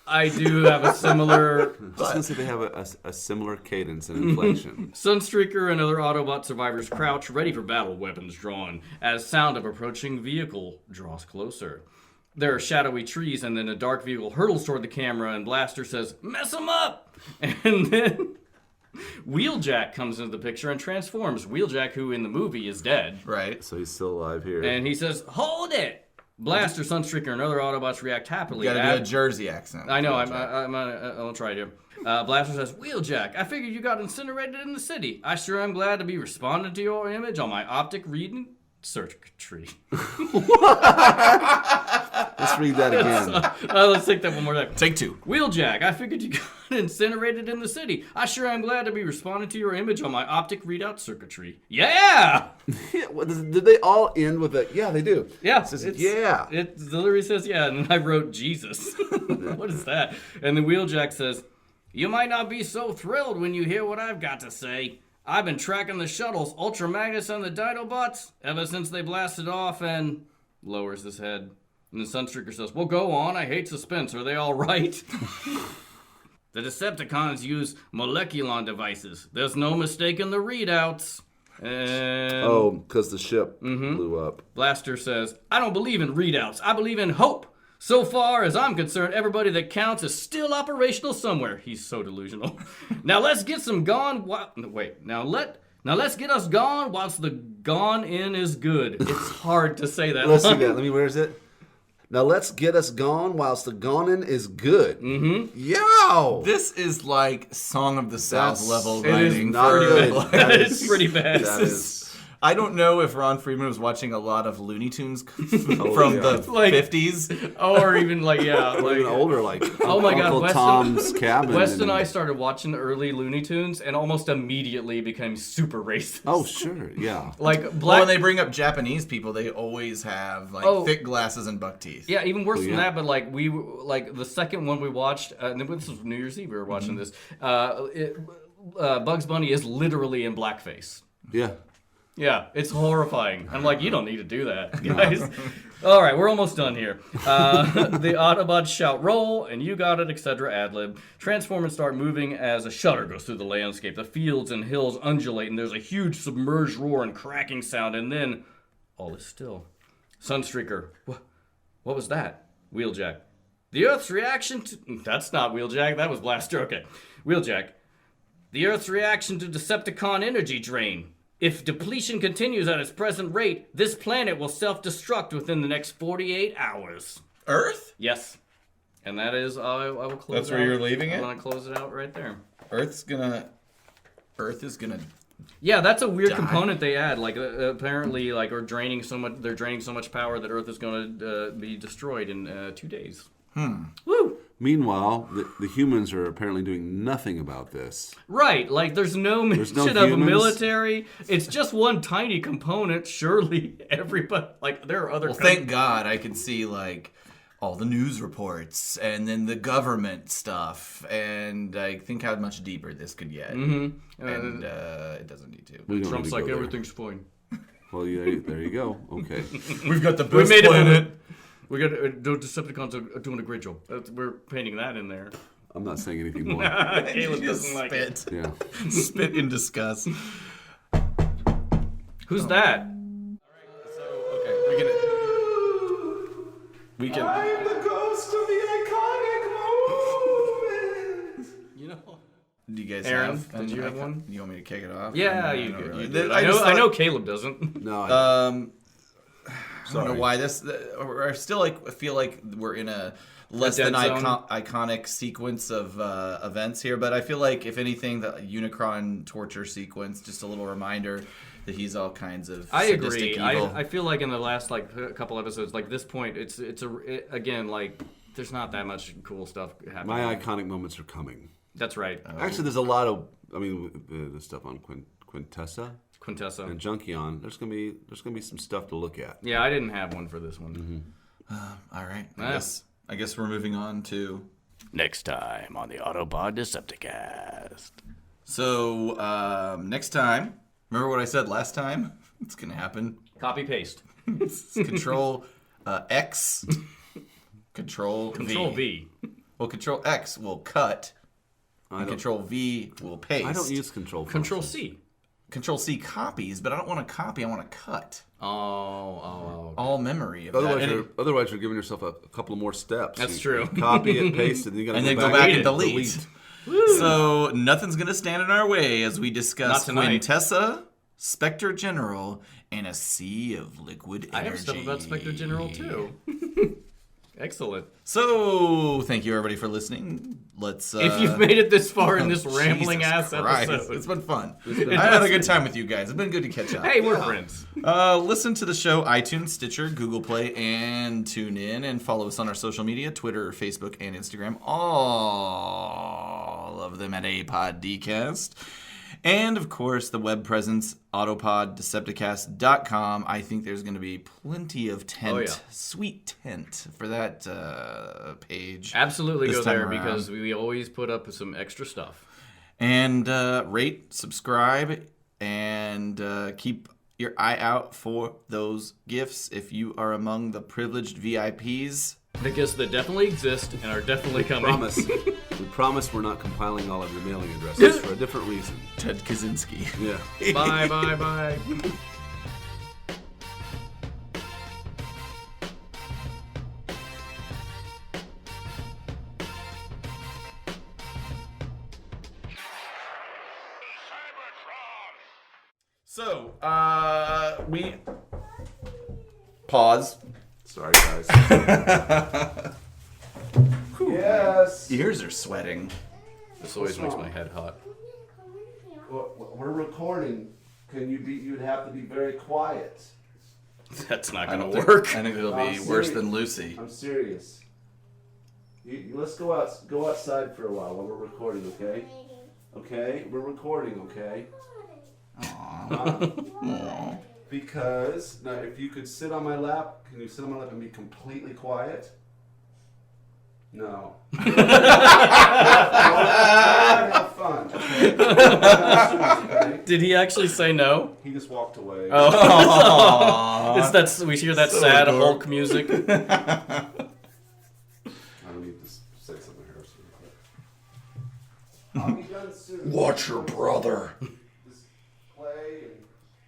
[SPEAKER 3] I do have a similar...
[SPEAKER 1] I was going to say they have a similar cadence and inflection.
[SPEAKER 3] Sunstreaker and other Autobot survivors crouch, ready for battle, weapons drawn, as sound of approaching vehicle draws closer. There are shadowy trees, and then a dark vehicle hurtles toward the camera, and Blaster says, mess them up! And then Wheeljack comes into the picture and transforms. Wheeljack, who in the movie is dead.
[SPEAKER 2] Right.
[SPEAKER 1] So he's still alive here.
[SPEAKER 3] And he says, hold it! Blaster, Sunstreaker, and other Autobots react happily.
[SPEAKER 2] You gotta do a Jersey accent.
[SPEAKER 3] I know, I'll try to. Blaster says, Wheeljack, I figured you got incinerated in the city. I sure am glad to be responding to your image on my optic reading circuitry.
[SPEAKER 1] Let's read that again.
[SPEAKER 3] Let's take that one more time.
[SPEAKER 2] Take 2.
[SPEAKER 3] Wheeljack, I figured you got incinerated in the city. I sure am glad to be responding to your image on my optic readout circuitry. Yeah!
[SPEAKER 1] Did they all end with a, yeah, they do.
[SPEAKER 3] Yeah.
[SPEAKER 1] It says, yeah.
[SPEAKER 3] It literally says, yeah, and I wrote Jesus. What is that? And then Wheeljack says, you might not be so thrilled when you hear what I've got to say. I've been tracking the shuttles, Ultra Magnus and the Dinobots, ever since they blasted off, and lowers his head. And the Sunstreaker says, well, go on. I hate suspense. Are they all right? The Decepticons use moleculon devices. There's no mistaking the readouts. And
[SPEAKER 1] Oh, because the ship blew up.
[SPEAKER 3] Blaster says, I don't believe in readouts. I believe in hope. So far as I'm concerned, everybody that counts is still operational somewhere. He's so delusional. Now let's get some gone. Let's get us gone whilst the gone in is good. It's hard to say that.
[SPEAKER 1] Let's see that. Where is it? Now let's get us gone whilst the gonnin is good. Mm-hmm. Yow!
[SPEAKER 2] This is like Song of the South level
[SPEAKER 3] it is
[SPEAKER 2] writing.
[SPEAKER 1] Not good.
[SPEAKER 3] It's pretty bad.
[SPEAKER 1] That is.
[SPEAKER 2] I don't know if Ron Friedman was watching a lot of Looney Tunes from the 50s.
[SPEAKER 3] Or even
[SPEAKER 1] Or even older, like
[SPEAKER 3] oh my
[SPEAKER 1] Uncle
[SPEAKER 3] God,
[SPEAKER 1] Tom's Cabin.
[SPEAKER 3] Wes and I started watching early Looney Tunes and almost immediately became super racist.
[SPEAKER 1] Oh, sure, yeah.
[SPEAKER 3] Like
[SPEAKER 2] Well,
[SPEAKER 3] black.
[SPEAKER 2] when they bring up Japanese people, they always have thick glasses and buck teeth.
[SPEAKER 3] Yeah, even worse than
[SPEAKER 1] yeah.
[SPEAKER 3] that. But like the second one we watched, and this was New Year's Eve. We were watching this. Bugs Bunny is literally in blackface.
[SPEAKER 1] Yeah.
[SPEAKER 3] Yeah, it's horrifying. I'm like, you don't need to do that, guys. All right, we're almost done here. The Autobots shout, roll, and you got it, etc. Ad-lib. Transform and start moving as a shudder goes through the landscape. The fields and hills undulate, and there's a huge submerged roar and cracking sound, and then all is still. Sunstreaker, what was that? Wheeljack. The Earth's reaction to... That's not Wheeljack, that was Blaster. Okay. Wheeljack. The Earth's reaction to Decepticon energy drain. If depletion continues at its present rate, this planet will self-destruct within the next 48 hours.
[SPEAKER 2] Earth?
[SPEAKER 3] Yes. And that is, I will close
[SPEAKER 2] That's
[SPEAKER 3] it
[SPEAKER 2] where
[SPEAKER 3] out.
[SPEAKER 2] you're leaving it?
[SPEAKER 3] I'm going to close it out right there.
[SPEAKER 2] Earth is gonna
[SPEAKER 3] Yeah, that's a weird
[SPEAKER 2] die.
[SPEAKER 3] component they add. Like, apparently, like, they're draining so much power that Earth is going to be destroyed in 2 days. Woo!
[SPEAKER 1] Meanwhile, the humans are apparently doing nothing about this.
[SPEAKER 3] Right, like there's no mention of a
[SPEAKER 1] humans.
[SPEAKER 3] military. It's just one tiny component. Surely everybody, like there are other.
[SPEAKER 2] Well, thank God I can see like all the news reports and then the government stuff, and I think how much deeper this could get. Mm-hmm. And it doesn't need to.
[SPEAKER 1] We don't
[SPEAKER 3] Trump's
[SPEAKER 1] need to
[SPEAKER 3] like
[SPEAKER 1] go there.
[SPEAKER 3] everything's fine.
[SPEAKER 1] Well, yeah, there you go. Okay.
[SPEAKER 2] We've got the
[SPEAKER 3] We
[SPEAKER 2] best
[SPEAKER 3] made
[SPEAKER 2] planet.
[SPEAKER 3] it. We got the Decepticons are doing a great job. We're painting that in there.
[SPEAKER 1] I'm not saying anything more.
[SPEAKER 3] Caleb
[SPEAKER 2] Just
[SPEAKER 3] doesn't like it.
[SPEAKER 2] spit.
[SPEAKER 1] Yeah.
[SPEAKER 2] Spit in disgust.
[SPEAKER 3] Who's that?
[SPEAKER 2] So okay, we can. I'm the ghost of the iconic moment.
[SPEAKER 3] You know.
[SPEAKER 2] Do you guys
[SPEAKER 3] Aaron,
[SPEAKER 2] have?
[SPEAKER 3] did you have one?
[SPEAKER 2] You want me to kick it off?
[SPEAKER 3] Yeah,
[SPEAKER 2] No,
[SPEAKER 3] you
[SPEAKER 2] not
[SPEAKER 3] do.
[SPEAKER 2] really.
[SPEAKER 3] You do.
[SPEAKER 2] I just
[SPEAKER 3] I
[SPEAKER 2] thought-
[SPEAKER 3] know Caleb doesn't.
[SPEAKER 1] No.
[SPEAKER 2] I don't know why this. I still like feel like we're in a less than
[SPEAKER 3] dead zone.
[SPEAKER 2] iconic sequence of events here, but I feel like if anything, the Unicron torture sequence, just a little reminder that he's all kinds of
[SPEAKER 3] I
[SPEAKER 2] sadistic
[SPEAKER 3] agree.
[SPEAKER 2] evil.
[SPEAKER 3] I feel like in the last couple episodes, like this point, again like there's not that much cool stuff happening.
[SPEAKER 1] My iconic moments are coming.
[SPEAKER 3] That's right.
[SPEAKER 1] Actually, there's a lot of. I mean, the stuff on Quintessa
[SPEAKER 3] Quintessa.
[SPEAKER 1] and Junkion. There's gonna be some stuff to look at.
[SPEAKER 3] Yeah, I didn't have one for this one.
[SPEAKER 2] All right.
[SPEAKER 3] Yeah.
[SPEAKER 2] I guess we're moving on to.
[SPEAKER 3] Next time on the Autopod Decepticast.
[SPEAKER 2] So next time, remember what I said last time? It's gonna happen.
[SPEAKER 3] Copy paste.
[SPEAKER 2] Control X. Control
[SPEAKER 3] V.
[SPEAKER 2] Well, Control X will cut. And
[SPEAKER 1] don't-
[SPEAKER 2] Control V will paste.
[SPEAKER 1] I don't use control.
[SPEAKER 3] Control
[SPEAKER 1] functions.
[SPEAKER 3] C.
[SPEAKER 2] Control C copies, but I don't want to copy. I want to cut
[SPEAKER 3] Oh.
[SPEAKER 2] all memory of
[SPEAKER 1] Otherwise,
[SPEAKER 2] that.
[SPEAKER 1] otherwise you're giving yourself a couple of more steps.
[SPEAKER 3] That's
[SPEAKER 1] You
[SPEAKER 3] true.
[SPEAKER 1] Copy it, paste it, and you got to
[SPEAKER 2] And then
[SPEAKER 1] go
[SPEAKER 2] go
[SPEAKER 1] back
[SPEAKER 2] back and delete. So nothing's gonna stand in our way as we discuss
[SPEAKER 3] Not tonight.
[SPEAKER 2] Quintessa, Spectre General, and a sea of liquid energy.
[SPEAKER 3] I have stuff about Spectre General too. Excellent.
[SPEAKER 2] So thank you everybody for listening. Let's.
[SPEAKER 3] If you've made it this far in this rambling
[SPEAKER 2] Jesus
[SPEAKER 3] ass
[SPEAKER 2] Christ.
[SPEAKER 3] episode,
[SPEAKER 2] It's been fun. I had a good time with you guys. It's been good to catch up.
[SPEAKER 3] hey, we're friends.
[SPEAKER 2] Listen to the show iTunes, Stitcher, Google Play, and tune in and follow us on our social media, Twitter, Facebook, and Instagram. All of them at Autopod Decepticast. And, of course, the web presence, autopoddecepticast.com. I think there's going to be plenty of tent, sweet tent for that page.
[SPEAKER 3] Absolutely
[SPEAKER 2] this
[SPEAKER 3] go
[SPEAKER 2] time
[SPEAKER 3] there
[SPEAKER 2] around.
[SPEAKER 3] because we always put up some extra stuff.
[SPEAKER 2] And rate, subscribe, and keep your eye out for those gifts if you are among the privileged VIPs.
[SPEAKER 3] The gifts that definitely exist and are definitely coming.
[SPEAKER 1] We promise we're not compiling all of your mailing addresses for a different reason.
[SPEAKER 2] Ted Kaczynski.
[SPEAKER 1] Yeah.
[SPEAKER 3] Bye.
[SPEAKER 2] So, we pause.
[SPEAKER 1] Sorry, guys. Yes.
[SPEAKER 2] Ears are sweating.
[SPEAKER 3] This always makes my head hot.
[SPEAKER 1] We're recording. You'd have to be very quiet.
[SPEAKER 3] That's not
[SPEAKER 2] I
[SPEAKER 3] gonna
[SPEAKER 2] don't think,
[SPEAKER 3] work.
[SPEAKER 2] I think it'll
[SPEAKER 1] No,
[SPEAKER 2] be
[SPEAKER 1] I'm
[SPEAKER 2] worse
[SPEAKER 1] serious.
[SPEAKER 2] than Lucy.
[SPEAKER 1] I'm serious. Let's go outside for a while we're recording, okay? Okay? We're recording, okay? Because now, if you could sit on my lap, can you sit on my lap and be completely quiet? No. Have fun. Okay?
[SPEAKER 3] Did he actually say no?
[SPEAKER 1] He just walked away.
[SPEAKER 3] It's that we hear that sad
[SPEAKER 2] adorable.
[SPEAKER 3] Hulk music.
[SPEAKER 1] I don't need to say something here. I'll be done soon.
[SPEAKER 2] Watch your brother.
[SPEAKER 1] Just play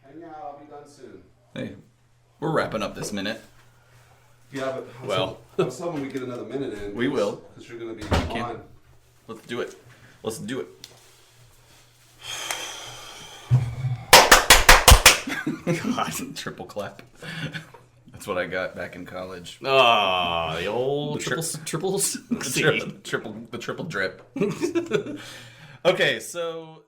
[SPEAKER 1] and hang out. I'll be done soon.
[SPEAKER 2] Hey, we're wrapping up this minute.
[SPEAKER 1] Yeah, but I was hoping we get another minute in.
[SPEAKER 2] We will.
[SPEAKER 1] Because you're going to be
[SPEAKER 2] can.
[SPEAKER 1] on.
[SPEAKER 2] Let's do it. Let's do it. God, triple clap. That's what I got back in college.
[SPEAKER 3] Ah, the old
[SPEAKER 2] The
[SPEAKER 3] triples.
[SPEAKER 2] The triple drip. Okay, so